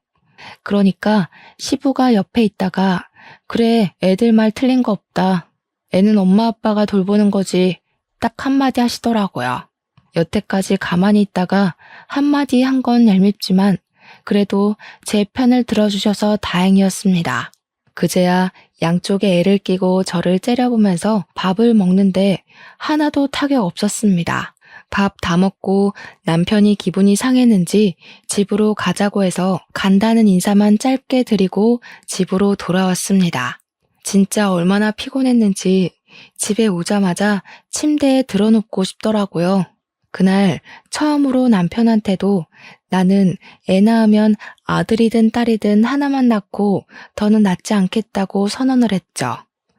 그러니까 시부가 옆에 있다가 그래, 애들 말 틀린 거 없다. 애는 엄마 아빠가 돌보는 거지. 딱 한마디 하시더라고요. 여태까지 가만히 있다가 한마디 한 건 얄밉지만 그래도 제 편을 들어주셔서 다행이었습니다. 그제야 양쪽에 애를 끼고 저를 째려보면서 밥을 먹는데 하나도 타격 없었습니다. 밥 다 먹고 남편이 기분이 상했는지 집으로 가자고 해서 간다는 인사만 짧게 드리고 집으로 돌아왔습니다. 진짜 얼마나 피곤했는지 집에 오자마자 침대에 드러눕고 싶더라고요. 그날 처음으로 남편한테도 나는 애 낳으면 아들이든 딸이든 하나만 낳고 더는 낳지 않겠다고 선언을 했죠.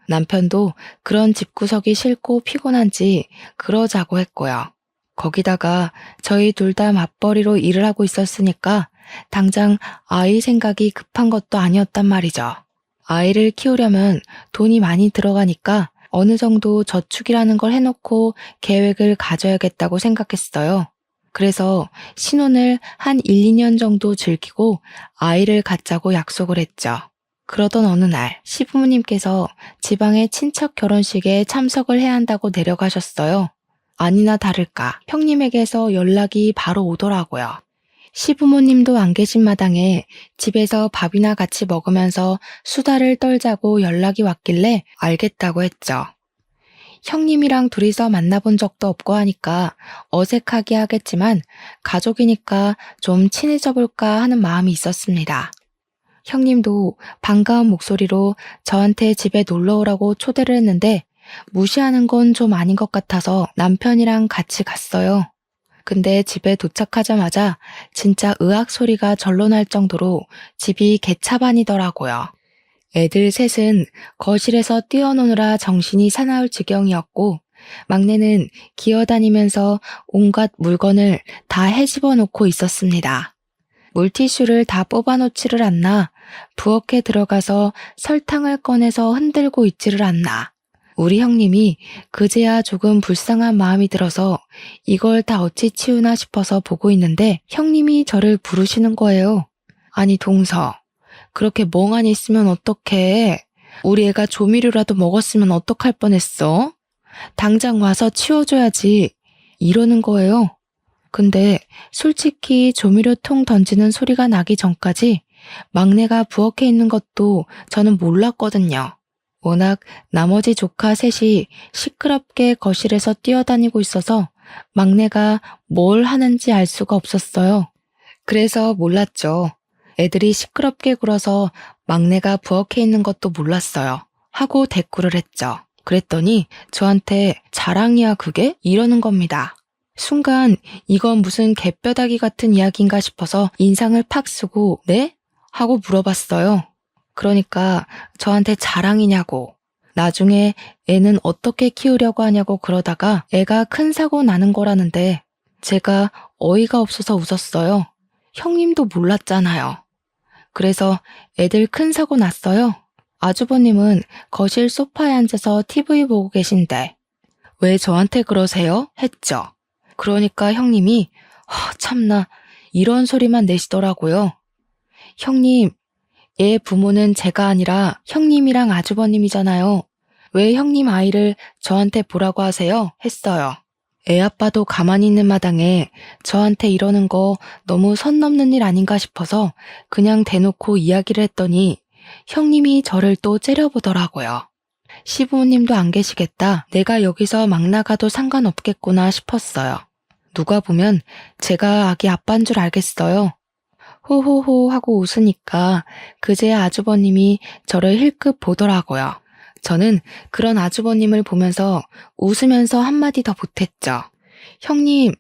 남편도 그런 집구석이 싫고 피곤한지 그러자고 했고요. 거기다가 저희 둘 다 맞벌이로 일을 하고 있었으니까 당장 아이 생각이 급한 것도 아니었단 말이죠. 아이를 키우려면 돈이 많이 들어가니까 어느 정도 저축이라는 걸 해놓고 계획을 가져야겠다고 생각했어요. 그래서 신혼을 한 1, 2년 정도 즐기고 아이를 갖자고 약속을 했죠. 그러던 어느 날 시부모님께서 지방의 친척 결혼식에 참석을 해야 한다고 내려가셨어요. 아니나 다를까 형님에게서 연락이 바로 오더라고요. 시부모님도 안 계신 마당에 집에서 밥이나 같이 먹으면서 수다를 떨자고 연락이 왔길래 알겠다고 했죠. 형님이랑 둘이서 만나본 적도 없고 하니까 어색하게 하겠지만 가족이니까 좀 친해져 볼까 하는 마음이 있었습니다. 형님도 반가운 목소리로 저한테 집에 놀러 오라고 초대를 했는데 무시하는 건 좀 아닌 것 같아서 남편이랑 같이 갔어요. 근데 집에 도착하자마자 진짜 의악 소리가 절로 날 정도로 집이 개차반이더라고요. 애들 셋은 거실에서 뛰어노느라 정신이 사나울 지경이었고 막내는 기어다니면서 온갖 물건을 다 헤집어 놓고 있었습니다. 물티슈를 다 뽑아놓지를 않나, 부엌에 들어가서 설탕을 꺼내서 흔들고 있지를 않나. 우리 형님이 그제야 조금 불쌍한 마음이 들어서 이걸 다 어찌 치우나 싶어서 보고 있는데 형님이 저를 부르시는 거예요. 아니 동서, 그렇게 멍하니 있으면 어떡해. 우리 애가 조미료라도 먹었으면 어떡할 뻔했어. 당장 와서 치워줘야지. 이러는 거예요. 근데 솔직히 조미료통 던지는 소리가 나기 전까지 막내가 부엌에 있는 것도 저는 몰랐거든요. 워낙 나머지 조카 셋이 시끄럽게 거실에서 뛰어다니고 있어서 막내가 뭘 하는지 알 수가 없었어요. 그래서 몰랐죠. 애들이 시끄럽게 굴어서 막내가 부엌에 있는 것도 몰랐어요. 하고 대꾸를 했죠. 그랬더니 저한테 자랑이야 그게? 이러는 겁니다. 순간 이건 무슨 개뼈다귀 같은 이야기인가 싶어서 인상을 팍 쓰고 네? 하고 물어봤어요. 그러니까 저한테 자랑이냐고. 나중에 애는 어떻게 키우려고 하냐고 그러다가 애가 큰 사고 나는 거라는데 제가 어이가 없어서 웃었어요. 형님도 몰랐잖아요. 그래서 애들 큰 사고 났어요. 아주버님은 거실 소파에 앉아서 TV 보고 계신데 왜 저한테 그러세요? 했죠. 그러니까 형님이 참나 이런 소리만 내시더라고요. 형님, 얘 부모는 제가 아니라 형님이랑 아주버님이잖아요. 왜 형님 아이를 저한테 보라고 하세요? 했어요. 애 아빠도 가만히 있는 마당에 저한테 이러는 거 너무 선 넘는 일 아닌가 싶어서 그냥 대놓고 이야기를 했더니 형님이 저를 또 째려보더라고요. 시부모님도 안 계시겠다. 내가 여기서 막 나가도 상관없겠구나 싶었어요. 누가 보면 제가 아기 아빠인 줄 알겠어요. 호호호 하고 웃으니까 그제야 아주버님이 저를 힐끗 보더라고요. 저는 그런 아주버님을 보면서 웃으면서 한마디 더 보탰죠. 형님,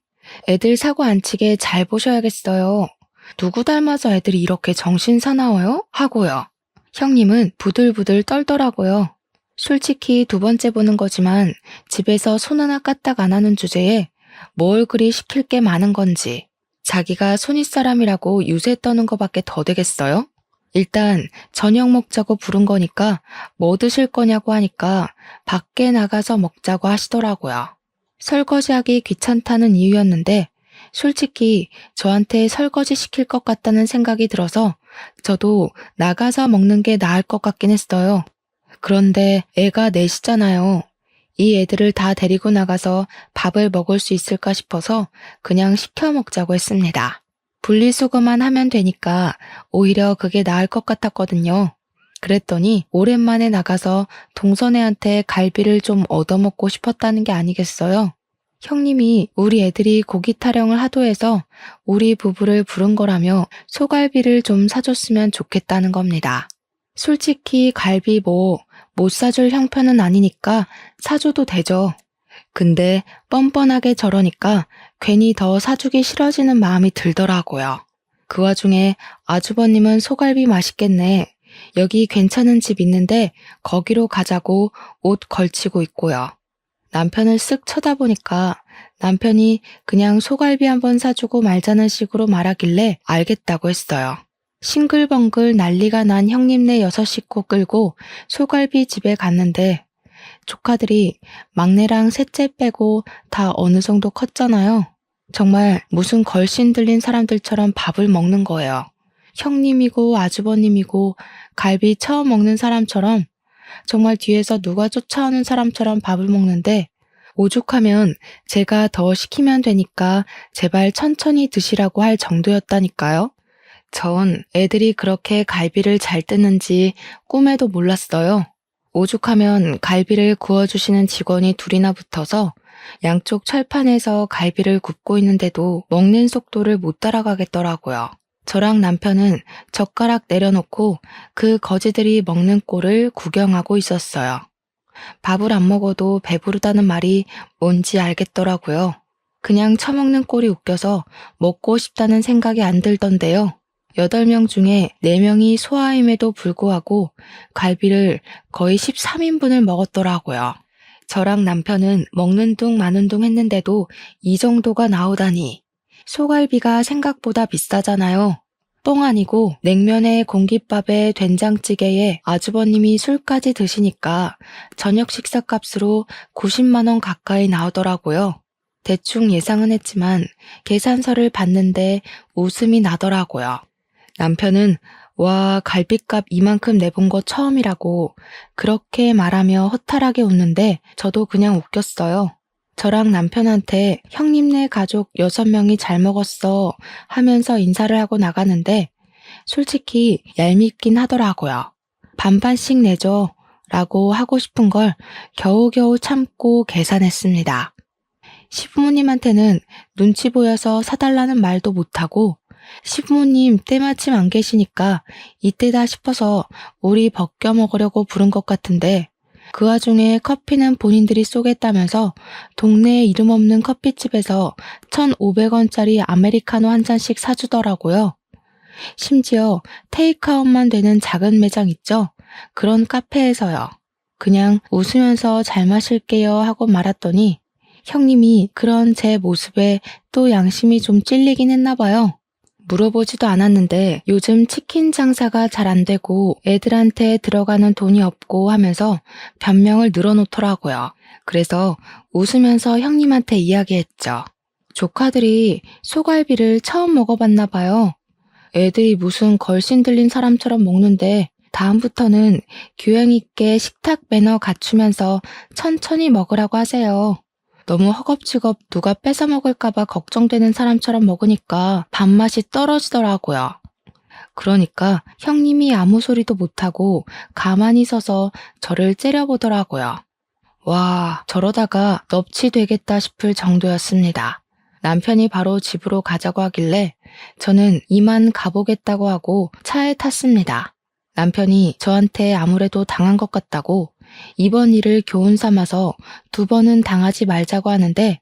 애들 사고 안 치게 잘 보셔야겠어요. 누구 닮아서 애들이 이렇게 정신 사나워요? 하고요. 형님은 부들부들 떨더라고요. 솔직히 두 번째 보는 거지만 집에서 손 하나 까딱 안 하는 주제에 뭘 그리 시킬 게 많은 건지 자기가 손윗사람이라고 유세 떠는 거밖에 더 되겠어요? 일단 저녁 먹자고 부른 거니까 뭐 드실 거냐고 하니까 밖에 나가서 먹자고 하시더라고요. 설거지하기 귀찮다는 이유였는데 솔직히 저한테 설거지 시킬 것 같다는 생각이 들어서 저도 나가서 먹는 게 나을 것 같긴 했어요. 그런데 애가 넷이잖아요. 이 애들을 다 데리고 나가서 밥을 먹을 수 있을까 싶어서 그냥 시켜 먹자고 했습니다. 분리수거만 하면 되니까 오히려 그게 나을 것 같았거든요. 그랬더니 오랜만에 나가서 동선애한테 갈비를 좀 얻어먹고 싶었다는 게 아니겠어요? 형님이 우리 애들이 고기 타령을 하도 해서 우리 부부를 부른 거라며 소갈비를 좀 사줬으면 좋겠다는 겁니다. 솔직히 갈비 못 사줄 형편은 아니니까 사줘도 되죠. 근데 뻔뻔하게 저러니까 괜히 더 사주기 싫어지는 마음이 들더라고요. 그 와중에 아주버님은 소갈비 맛있겠네. 여기 괜찮은 집 있는데 거기로 가자고 옷 걸치고 있고요. 남편을 쓱 쳐다보니까 남편이 그냥 소갈비 한번 사주고 말자는 식으로 말하길래 알겠다고 했어요. 싱글벙글 난리가 난 형님네 6식구 끌고 소갈비 집에 갔는데 조카들이 막내랑 셋째 빼고 다 어느 정도 컸잖아요. 정말 무슨 걸신 들린 사람들처럼 밥을 먹는 거예요. 형님이고 아주버님이고 갈비 처음 먹는 사람처럼 정말 뒤에서 누가 쫓아오는 사람처럼 밥을 먹는데 오죽하면 제가 더 시키면 되니까 제발 천천히 드시라고 할 정도였다니까요. 전 애들이 그렇게 갈비를 잘 뜯는지 꿈에도 몰랐어요. 오죽하면 갈비를 구워주시는 직원이 둘이나 붙어서 양쪽 철판에서 갈비를 굽고 있는데도 먹는 속도를 못 따라가겠더라고요. 저랑 남편은 젓가락 내려놓고 그 거지들이 먹는 꼴을 구경하고 있었어요. 밥을 안 먹어도 배부르다는 말이 뭔지 알겠더라고요. 그냥 처먹는 꼴이 웃겨서 먹고 싶다는 생각이 안 들던데요. 8명 중에 4명이 소아임에도 불구하고 갈비를 거의 13인분을 먹었더라고요. 저랑 남편은 먹는 둥 마는 둥 했는데도 이 정도가 나오다니. 소갈비가 생각보다 비싸잖아요. 뻥 아니고 냉면에 공깃밥에 된장찌개에 아주버님이 술까지 드시니까 저녁 식사값으로 90만 원 가까이 나오더라고요. 대충 예상은 했지만 계산서를 봤는데 웃음이 나더라고요. 남편은 와, 갈비값 이만큼 내본 거 처음이라고 그렇게 말하며 허탈하게 웃는데 저도 그냥 웃겼어요. 저랑 남편한테 형님네 가족 6명이 잘 먹었어 하면서 인사를 하고 나가는데 솔직히 얄밉긴 하더라고요. 반반씩 내줘 라고 하고 싶은 걸 겨우겨우 참고 계산했습니다. 시부모님한테는 눈치 보여서 사달라는 말도 못하고 시부모님 때마침 안 계시니까 이때다 싶어서 우리 벗겨 먹으려고 부른 것 같은데 그 와중에 커피는 본인들이 쏘겠다면서 동네에 이름 없는 커피집에서 1,500원짜리 아메리카노 한 잔씩 사주더라고요. 심지어 테이크아웃만 되는 작은 매장 있죠? 그런 카페에서요. 그냥 웃으면서 잘 마실게요 하고 말았더니 형님이 그런 제 모습에 또 양심이 좀 찔리긴 했나 봐요. 물어보지도 않았는데 요즘 치킨 장사가 잘 안 되고 애들한테 들어가는 돈이 없고 하면서 변명을 늘어놓더라고요. 그래서 웃으면서 형님한테 이야기했죠. 조카들이 소갈비를 처음 먹어봤나 봐요. 애들이 무슨 걸신 들린 사람처럼 먹는데 다음부터는 교양 있게 식탁 매너 갖추면서 천천히 먹으라고 하세요. 너무 허겁지겁 누가 뺏어 먹을까봐 걱정되는 사람처럼 먹으니까 밥맛이 떨어지더라고요. 그러니까 형님이 아무 소리도 못하고 가만히 서서 저를 째려보더라고요. 와, 저러다가 넙치 되겠다 싶을 정도였습니다. 남편이 바로 집으로 가자고 하길래 저는 이만 가보겠다고 하고 차에 탔습니다. 남편이 저한테 아무래도 당한 것 같다고 이번 일을 교훈 삼아서 2번은 당하지 말자고 하는데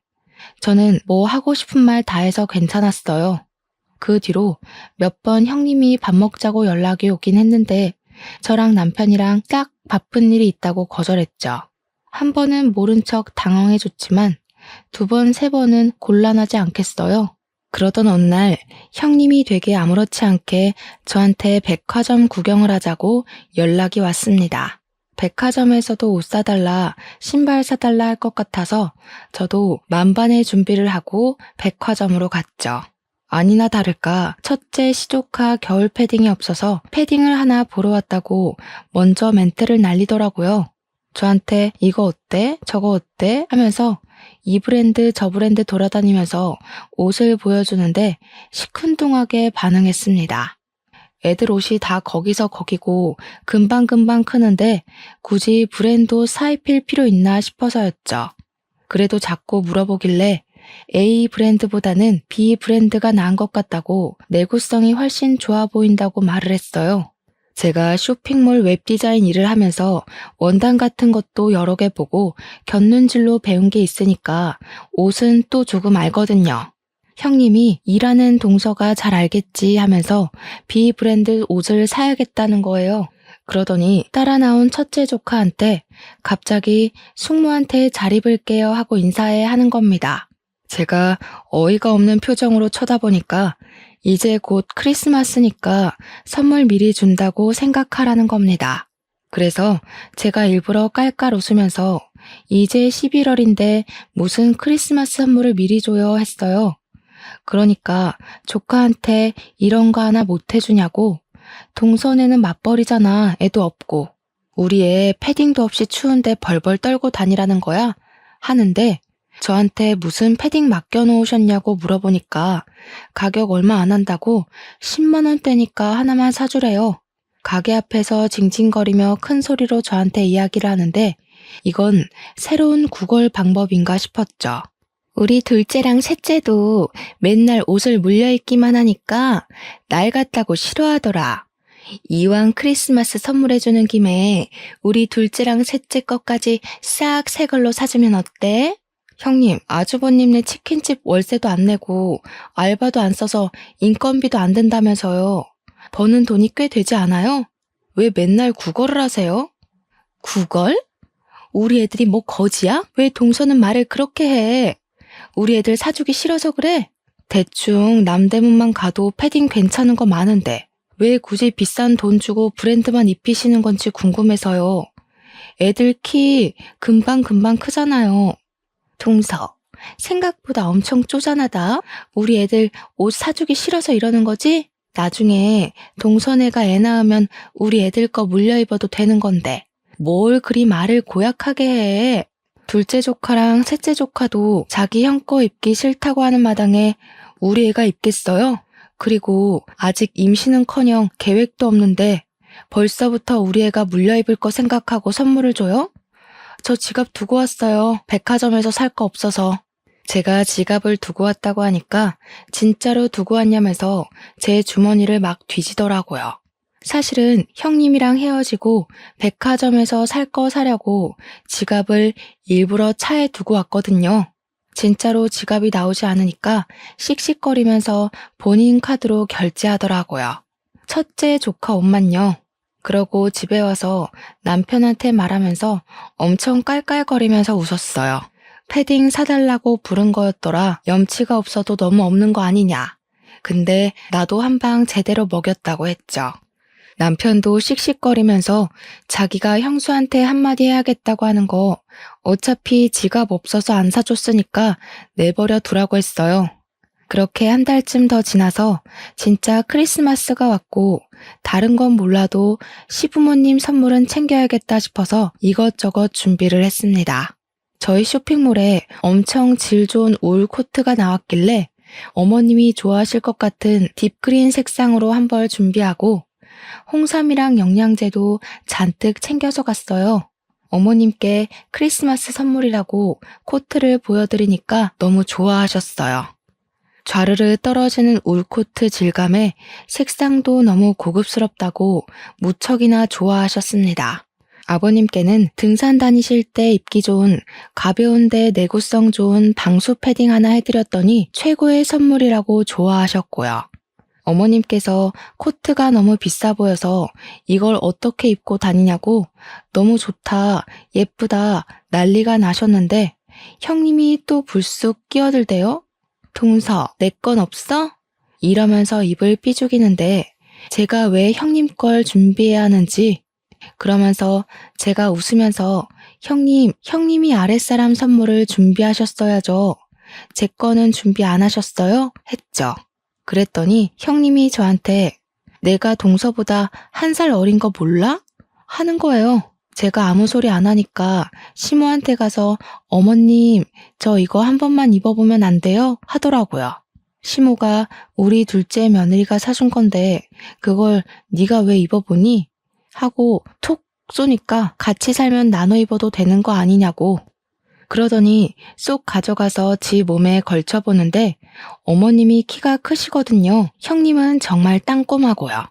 저는 뭐 하고 싶은 말 다 해서 괜찮았어요. 그 뒤로 몇 번 형님이 밥 먹자고 연락이 오긴 했는데 저랑 남편이랑 딱 바쁜 일이 있다고 거절했죠. 한 번은 모른 척 당황해줬지만 2번, 3번은 곤란하지 않겠어요? 그러던 어느 날 형님이 되게 아무렇지 않게 저한테 백화점 구경을 하자고 연락이 왔습니다. 백화점에서도 옷 사달라, 신발 사달라 할 것 같아서 저도 만반의 준비를 하고 백화점으로 갔죠. 아니나 다를까 첫째 시조카 겨울 패딩이 없어서 패딩을 하나 보러 왔다고 먼저 멘트를 날리더라고요. 저한테 이거 어때? 저거 어때? 하면서 이 브랜드 저 브랜드 돌아다니면서 옷을 보여주는데 시큰둥하게 반응했습니다. 애들 옷이 다 거기서 거기고 금방금방 크는데 굳이 브랜드 옷 사입힐 필요 있나 싶어서였죠. 그래도 자꾸 물어보길래 A 브랜드보다는 B 브랜드가 나은 것 같다고 내구성이 훨씬 좋아 보인다고 말을 했어요. 제가 쇼핑몰 웹디자인 일을 하면서 원단 같은 것도 여러 개 보고 곁눈질로 배운 게 있으니까 옷은 또 조금 알거든요. 형님이 일하는 동서가 잘 알겠지 하면서 B 브랜드 옷을 사야겠다는 거예요. 그러더니 따라 나온 첫째 조카한테 갑자기 숙모한테 잘 입을게요 하고 인사해 하는 겁니다. 제가 어이가 없는 표정으로 쳐다보니까 이제 곧 크리스마스니까 선물 미리 준다고 생각하라는 겁니다. 그래서 제가 일부러 깔깔 웃으면서 이제 11월인데 무슨 크리스마스 선물을 미리 줘요 했어요. 그러니까 조카한테 이런 거 하나 못 해주냐고. 동선에는 맞벌이잖아. 애도 없고. 우리 애 패딩도 없이 추운데 벌벌 떨고 다니라는 거야? 하는데 저한테 무슨 패딩 맡겨놓으셨냐고 물어보니까 가격 얼마 안 한다고 10만 원대니까 하나만 사주래요. 가게 앞에서 징징거리며 큰 소리로 저한테 이야기를 하는데 이건 새로운 구걸 방법인가 싶었죠. 우리 둘째랑 셋째도 맨날 옷을 물려입기만 하니까 날 같다고 싫어하더라. 이왕 크리스마스 선물해주는 김에 우리 둘째랑 셋째 것까지 싹 새 걸로 사주면 어때? 형님, 아주버님네 치킨집 월세도 안 내고 알바도 안 써서 인건비도 안 된다면서요. 버는 돈이 꽤 되지 않아요? 왜 맨날 구걸을 하세요? 구걸? 우리 애들이 뭐 거지야? 왜 동서는 말을 그렇게 해? 우리 애들 사주기 싫어서 그래? 대충 남대문만 가도 패딩 괜찮은 거 많은데 왜 굳이 비싼 돈 주고 브랜드만 입히시는 건지 궁금해서요. 애들 키 금방금방 크잖아요. 동서, 생각보다 엄청 쪼잔하다. 우리 애들 옷 사주기 싫어서 이러는 거지? 나중에 동서네가 애 낳으면 우리 애들 거 물려 입어도 되는 건데 뭘 그리 말을 고약하게 해. 둘째 조카랑 셋째 조카도 자기 형 거 입기 싫다고 하는 마당에 우리 애가 입겠어요? 그리고 아직 임신은커녕 계획도 없는데 벌써부터 우리 애가 물려 입을 거 생각하고 선물을 줘요? 저 지갑 두고 왔어요. 백화점에서 살 거 없어서. 제가 지갑을 두고 왔다고 하니까 진짜로 두고 왔냐면서 제 주머니를 막 뒤지더라고요. 사실은 형님이랑 헤어지고 백화점에서 살 거 사려고 지갑을 일부러 차에 두고 왔거든요. 진짜로 지갑이 나오지 않으니까 씩씩거리면서 본인 카드로 결제하더라고요. 첫째 조카 옷만요. 그러고 집에 와서 남편한테 말하면서 엄청 깔깔거리면서 웃었어요. 패딩 사달라고 부른 거였더라. 염치가 없어도 너무 없는 거 아니냐. 근데 나도 한 방 제대로 먹였다고 했죠. 남편도 씩씩거리면서 자기가 형수한테 한마디 해야겠다고 하는 거 어차피 지갑 없어서 안 사줬으니까 내버려 두라고 했어요. 그렇게 한 달쯤 더 지나서 진짜 크리스마스가 왔고 다른 건 몰라도 시부모님 선물은 챙겨야겠다 싶어서 이것저것 준비를 했습니다. 저희 쇼핑몰에 엄청 질 좋은 울 코트가 나왔길래 어머님이 좋아하실 것 같은 딥그린 색상으로 한 벌 준비하고 홍삼이랑 영양제도 잔뜩 챙겨서 갔어요. 어머님께 크리스마스 선물이라고 코트를 보여드리니까 너무 좋아하셨어요. 좌르르 떨어지는 울코트 질감에 색상도 너무 고급스럽다고 무척이나 좋아하셨습니다. 아버님께는 등산 다니실 때 입기 좋은 가벼운데 내구성 좋은 방수 패딩 하나 해드렸더니 최고의 선물이라고 좋아하셨고요. 어머님께서 코트가 너무 비싸 보여서 이걸 어떻게 입고 다니냐고 너무 좋다, 예쁘다 난리가 나셨는데 형님이 또 불쑥 끼어들대요. 동서, 내 건 없어? 이러면서 입을 삐죽이는데 제가 왜 형님 걸 준비해야 하는지 그러면서 제가 웃으면서 형님이 아랫사람 선물을 준비하셨어야죠. 제 거는 준비 안 하셨어요? 했죠. 그랬더니 형님이 저한테 내가 동서보다 1살 어린 거 몰라? 하는 거예요. 제가 아무 소리 안 하니까 시모한테 가서 어머님 저 이거 한 번만 입어보면 안 돼요? 하더라고요. 시모가 우리 둘째 며느리가 사준 건데 그걸 네가 왜 입어보니? 하고 톡 쏘니까 같이 살면 나눠 입어도 되는 거 아니냐고. 그러더니 쏙 가져가서 지 몸에 걸쳐보는데 어머님이 키가 크시거든요. 형님은 정말 땅꼬마고요.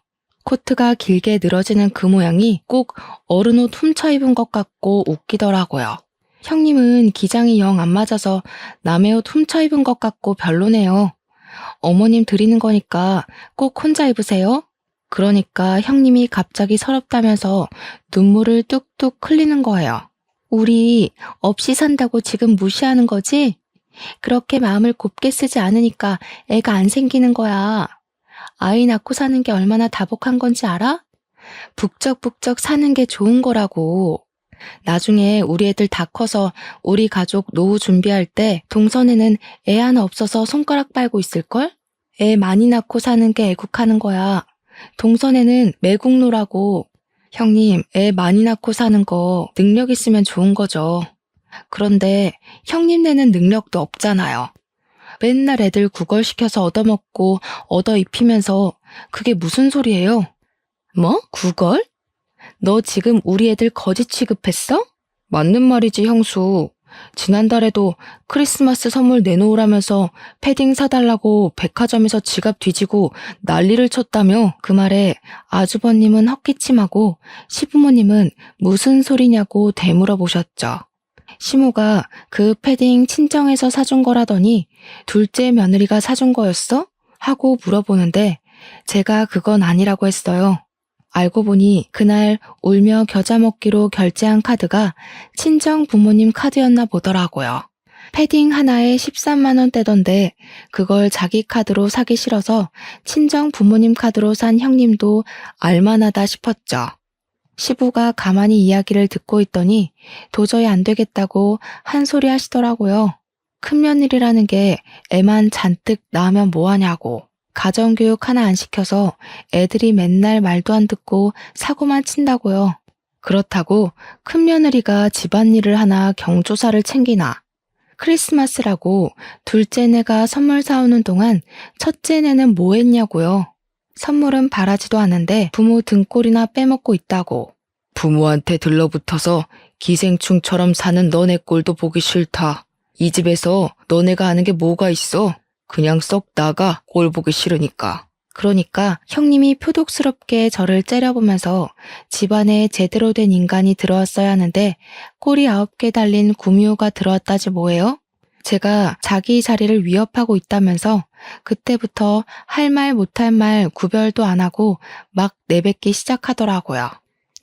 코트가 길게 늘어지는 그 모양이 꼭 어른 옷 훔쳐 입은 것 같고 웃기더라고요. 형님은 기장이 영 안 맞아서 남의 옷 훔쳐 입은 것 같고 별로네요. 어머님 드리는 거니까 꼭 혼자 입으세요. 그러니까 형님이 갑자기 서럽다면서 눈물을 뚝뚝 흘리는 거예요. 우리 없이 산다고 지금 무시하는 거지? 그렇게 마음을 곱게 쓰지 않으니까 애가 안 생기는 거야. 아이 낳고 사는 게 얼마나 다복한 건지 알아? 북적북적 사는 게 좋은 거라고. 나중에 우리 애들 다 커서 우리 가족 노후 준비할 때 동선에는 애 하나 없어서 손가락 빨고 있을걸? 애 많이 낳고 사는 게 애국하는 거야. 동선에는 매국노라고. 형님, 애 많이 낳고 사는 거 능력 있으면 좋은 거죠. 그런데 형님네는 능력도 없잖아요. 맨날 애들 구걸시켜서 얻어먹고 얻어입히면서 그게 무슨 소리예요? 뭐? 구걸? 너 지금 우리 애들 거지 취급했어? 맞는 말이지, 형수. 지난달에도 크리스마스 선물 내놓으라면서 패딩 사달라고 백화점에서 지갑 뒤지고 난리를 쳤다며. 그 말에 아주버님은 헛기침하고 시부모님은 무슨 소리냐고 되물어보셨죠. 시모가 그 패딩 친정에서 사준 거라더니 둘째 며느리가 사준 거였어? 하고 물어보는데 제가 그건 아니라고 했어요. 알고 보니 그날 울며 겨자 먹기로 결제한 카드가 친정 부모님 카드였나 보더라고요. 패딩 하나에 13만 원대던데 그걸 자기 카드로 사기 싫어서 친정 부모님 카드로 산 형님도 알만하다 싶었죠. 시부가 가만히 이야기를 듣고 있더니 도저히 안 되겠다고 한 소리 하시더라고요. 큰며느리라는 게 애만 잔뜩 낳으면 뭐하냐고. 가정교육 하나 안 시켜서 애들이 맨날 말도 안 듣고 사고만 친다고요. 그렇다고 큰며느리가 집안일을 하나 경조사를 챙기나. 크리스마스라고 둘째네가 선물 사오는 동안 첫째네는 뭐 했냐고요. 선물은 바라지도 않는데 부모 등골이나 빼먹고 있다고. 부모한테 들러붙어서 기생충처럼 사는 너네 꼴도 보기 싫다. 이 집에서 너네가 아는 게 뭐가 있어? 그냥 썩 나가, 꼴 보기 싫으니까. 그러니까 형님이 표독스럽게 저를 째려보면서 집안에 제대로 된 인간이 들어왔어야 하는데 꼬리 9개 달린 구미호가 들어왔다지 뭐예요? 제가 자기 자리를 위협하고 있다면서 그때부터 할 말 못할 말 구별도 안 하고 막 내뱉기 시작하더라고요.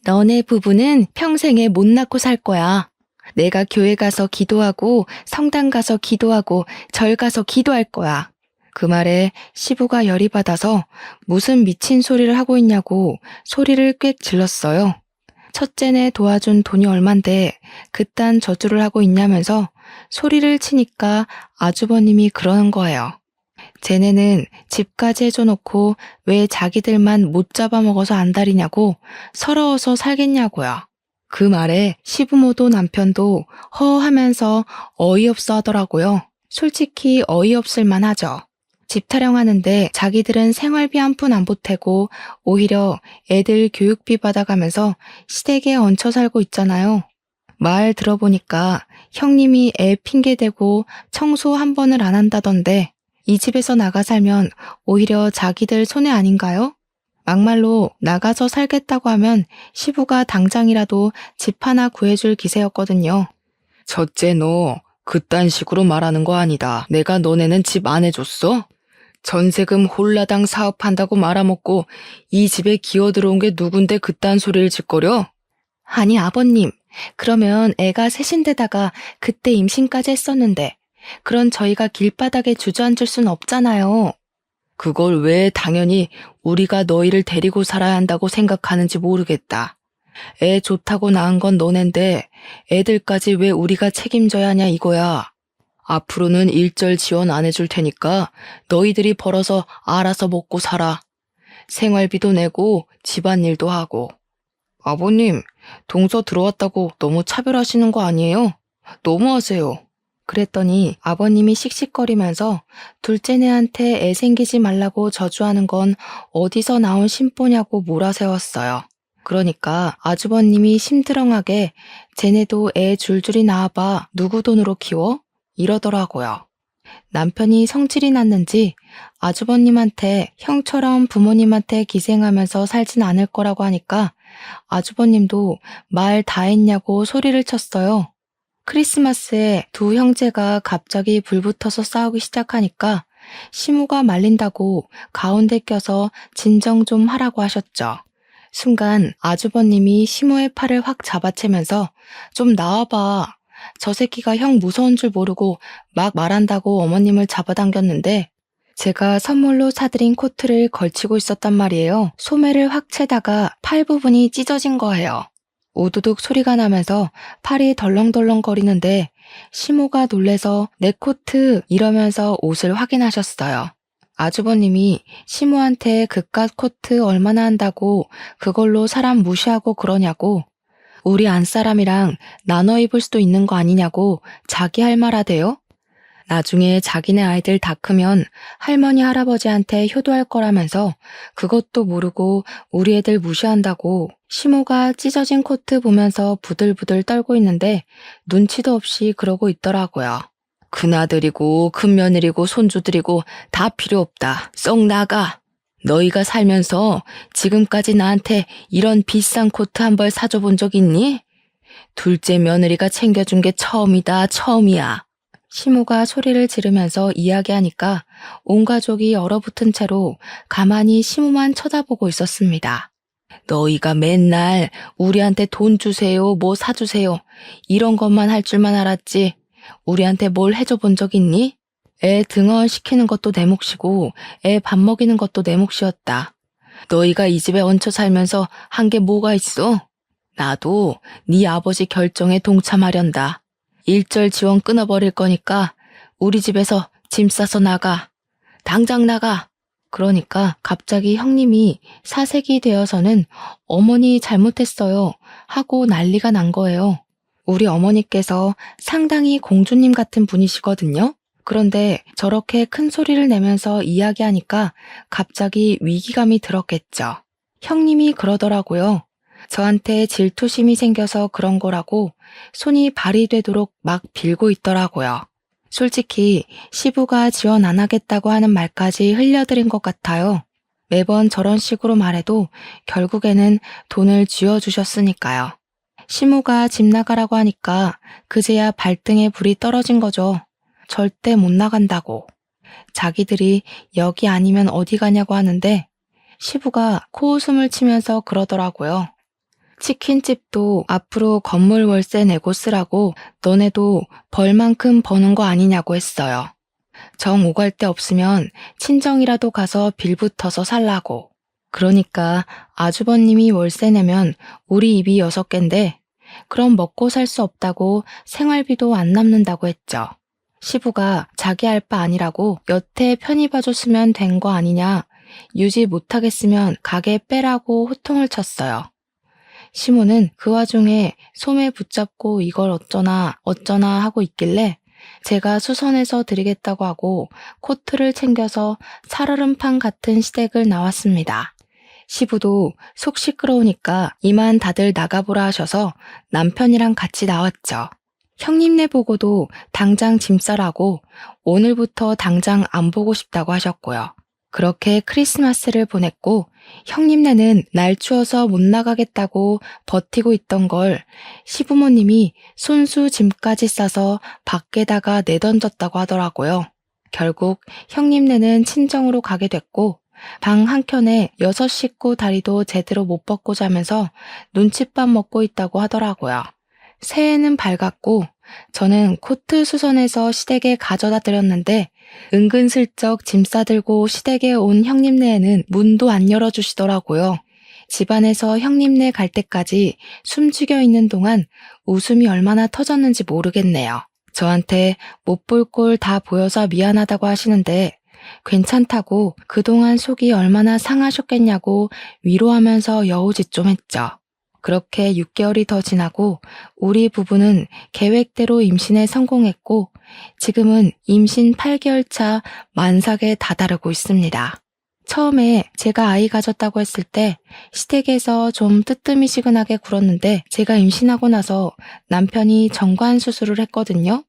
너네 부부는 평생에 못 낳고 살 거야. 내가 교회 가서 기도하고 성당 가서 기도하고 절 가서 기도할 거야. 그 말에 시부가 열이 받아서 무슨 미친 소리를 하고 있냐고 소리를 꽥 질렀어요. 첫째네 도와준 돈이 얼만데 그딴 저주를 하고 있냐면서 소리를 치니까 아주버님이 그러는 거예요. 쟤네는 집까지 해줘놓고 왜 자기들만 못 잡아먹어서 안달이냐고 서러워서 살겠냐고요. 그 말에 시부모도 남편도 허하면서 어이없어 하더라고요. 솔직히 어이없을 만하죠. 집 타령하는데 자기들은 생활비 한 푼 안 보태고 오히려 애들 교육비 받아가면서 시댁에 얹혀 살고 있잖아요. 말 들어보니까 형님이 애 핑계대고 청소 한 번을 안 한다던데 이 집에서 나가 살면 오히려 자기들 손해 아닌가요? 막말로 나가서 살겠다고 하면 시부가 당장이라도 집 하나 구해줄 기세였거든요. 첫째 너 그딴 식으로 말하는 거 아니다. 내가 너네는 집 안 해줬어? 전세금 홀라당 사업한다고 말아먹고 이 집에 기어들어온 게 누군데 그딴 소리를 짓거려? 아니, 아버님. 그러면 애가 셋인데다가 그때 임신까지 했었는데, 그런 저희가 길바닥에 주저앉을 순 없잖아요. 그걸 왜 당연히 우리가 너희를 데리고 살아야 한다고 생각하는지 모르겠다. 애 좋다고 낳은 건 너넨데 애들까지 왜 우리가 책임져야 하냐 이거야. 앞으로는 일절 지원 안 해줄 테니까 너희들이 벌어서 알아서 먹고 살아. 생활비도 내고 집안일도 하고. 아버님, 동서 들어왔다고 너무 차별하시는 거 아니에요? 너무하세요. 그랬더니 아버님이 씩씩거리면서 둘째네한테 애 생기지 말라고 저주하는 건 어디서 나온 심보냐고 몰아세웠어요. 그러니까 아주버님이 심드렁하게 쟤네도 애 줄줄이 낳아봐 누구 돈으로 키워? 이러더라고요. 남편이 성질이 났는지 아주버님한테 형처럼 부모님한테 기생하면서 살진 않을 거라고 하니까 아주버님도 말 다 했냐고 소리를 쳤어요. 크리스마스에 두 형제가 갑자기 불붙어서 싸우기 시작하니까 시무가 말린다고 가운데 껴서 진정 좀 하라고 하셨죠. 순간 아주버님이 시무의 팔을 확 잡아채면서 좀 나와봐. 저 새끼가 형 무서운 줄 모르고 막 말한다고 어머님을 잡아당겼는데 제가 선물로 사드린 코트를 걸치고 있었단 말이에요. 소매를 확 채다가 팔 부분이 찢어진 거예요. 우두둑 소리가 나면서 팔이 덜렁덜렁 거리는데 시모가 놀래서 내 코트 이러면서 옷을 확인하셨어요. 아주버님이 시모한테 그깟 코트 얼마나 한다고 그걸로 사람 무시하고 그러냐고 우리 안사람이랑 나눠 입을 수도 있는 거 아니냐고 자기 할 말 하대요. 나중에 자기네 아이들 다 크면 할머니 할아버지한테 효도할 거라면서 그것도 모르고 우리 애들 무시한다고 시모가 찢어진 코트 보면서 부들부들 떨고 있는데 눈치도 없이 그러고 있더라고요. 큰아들이고 큰며느리고 손주들이고 다 필요 없다. 썩 나가. 너희가 살면서 지금까지 나한테 이런 비싼 코트 한 벌 사줘 본 적 있니? 둘째 며느리가 챙겨준 게 처음이다, 처음이야. 시모가 소리를 지르면서 이야기하니까 온 가족이 얼어붙은 채로 가만히 시모만 쳐다보고 있었습니다. 너희가 맨날 우리한테 돈 주세요, 뭐 사주세요. 이런 것만 할 줄만 알았지. 우리한테 뭘 해줘 본 적 있니? 애 등원 시키는 것도 내 몫이고 애 밥 먹이는 것도 내 몫이었다. 너희가 이 집에 얹혀 살면서 한 게 뭐가 있어? 나도 네 아버지 결정에 동참하련다. 일절 지원 끊어버릴 거니까 우리 집에서 짐 싸서 나가. 당장 나가. 그러니까 갑자기 형님이 사색이 되어서는 어머니 잘못했어요 하고 난리가 난 거예요. 우리 어머니께서 상당히 공주님 같은 분이시거든요. 그런데 저렇게 큰 소리를 내면서 이야기하니까 갑자기 위기감이 들었겠죠. 형님이 그러더라고요. 저한테 질투심이 생겨서 그런 거라고 손이 발이 되도록 막 빌고 있더라고요. 솔직히 시부가 지원 안 하겠다고 하는 말까지 흘려드린 것 같아요. 매번 저런 식으로 말해도 결국에는 돈을 쥐어주셨으니까요. 시무가 집 나가라고 하니까 그제야 발등에 불이 떨어진 거죠. 절대 못 나간다고. 자기들이 여기 아니면 어디 가냐고 하는데 시부가 코웃음을 치면서 그러더라고요. 치킨집도 앞으로 건물 월세 내고 쓰라고 너네도 벌만큼 버는 거 아니냐고 했어요. 정 오갈 데 없으면 친정이라도 가서 빌붙어서 살라고. 그러니까 아주버님이 월세 내면 우리 입이 6갠데 그럼 먹고 살 수 없다고 생활비도 안 남는다고 했죠. 시부가 자기 할 바 아니라고 여태 편히 봐줬으면 된 거 아니냐, 유지 못하겠으면 가게 빼라고 호통을 쳤어요. 시모는 그 와중에 소매 붙잡고 이걸 어쩌나 하고 있길래 제가 수선해서 드리겠다고 하고 코트를 챙겨서 살얼음판 같은 시댁을 나왔습니다. 시부도 속 시끄러우니까 이만 다들 나가보라 하셔서 남편이랑 같이 나왔죠. 형님네 보고도 당장 짐 싸라고 오늘부터 당장 안 보고 싶다고 하셨고요. 그렇게 크리스마스를 보냈고 형님네는 날 추워서 못 나가겠다고 버티고 있던 걸 시부모님이 손수 짐까지 싸서 밖에다가 내던졌다고 하더라고요. 결국 형님네는 친정으로 가게 됐고 방 한켠에 6 식구 다리도 제대로 못 뻗고 자면서 눈칫밥 먹고 있다고 하더라고요. 새해는 밝았고 저는 코트 수선해서 시댁에 가져다 드렸는데 은근슬쩍 짐 싸들고 시댁에 온 형님네에는 문도 안 열어주시더라고요. 집안에서 형님네 갈 때까지 숨죽여 있는 동안 웃음이 얼마나 터졌는지 모르겠네요. 저한테 못 볼 꼴 다 보여서 미안하다고 하시는데 괜찮다고 그동안 속이 얼마나 상하셨겠냐고 위로하면서 여우짓 좀 했죠. 그렇게 6개월이 더 지나고 우리 부부는 계획대로 임신에 성공했고 지금은 임신 8개월 차 만삭에 다다르고 있습니다. 처음에 제가 아이 가졌다고 했을 때 시댁에서 좀 뜨뜨미시근하게 굴었는데 제가 임신하고 나서 남편이 정관 수술을 했거든요.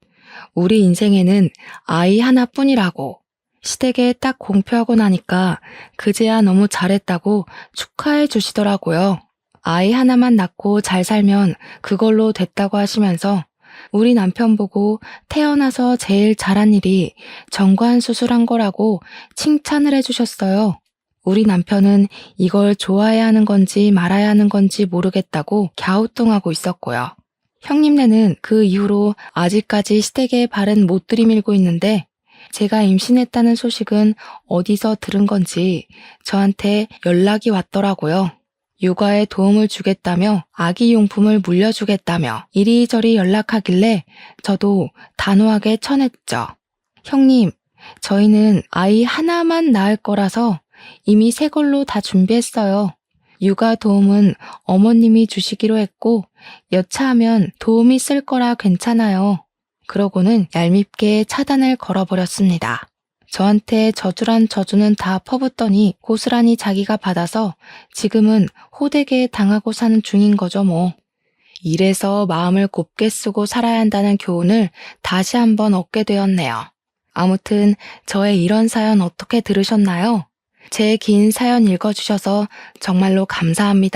우리 인생에는 아이 하나뿐이라고. 시댁에 딱 공표하고 나니까 그제야 너무 잘했다고 축하해 주시더라고요. 아이 하나만 낳고 잘 살면 그걸로 됐다고 하시면서 우리 남편 보고 태어나서 제일 잘한 일이 정관 수술한 거라고 칭찬을 해주셨어요. 우리 남편은 이걸 좋아해야 하는 건지 말아야 하는 건지 모르겠다고 갸우뚱하고 있었고요. 형님네는 그 이후로 아직까지 시댁에 발은 못 들이밀고 있는데 제가 임신했다는 소식은 어디서 들은 건지 저한테 연락이 왔더라고요. 육아에 도움을 주겠다며 아기 용품을 물려주겠다며 이리저리 연락하길래 저도 단호하게 쳐냈죠. 형님, 저희는 아이 하나만 낳을 거라서 이미 새 걸로 다 준비했어요. 육아 도움은 어머님이 주시기로 했고 여차하면 도움이 쓸 거라 괜찮아요. 그러고는 얄밉게 차단을 걸어버렸습니다. 저한테 저주란 저주는 다 퍼붓더니 고스란히 자기가 받아서 지금은 호되게 당하고 사는 중인 거죠 뭐. 이래서 마음을 곱게 쓰고 살아야 한다는 교훈을 다시 한번 얻게 되었네요. 아무튼 저의 이런 사연 어떻게 들으셨나요? 제 긴 사연 읽어주셔서 정말로 감사합니다.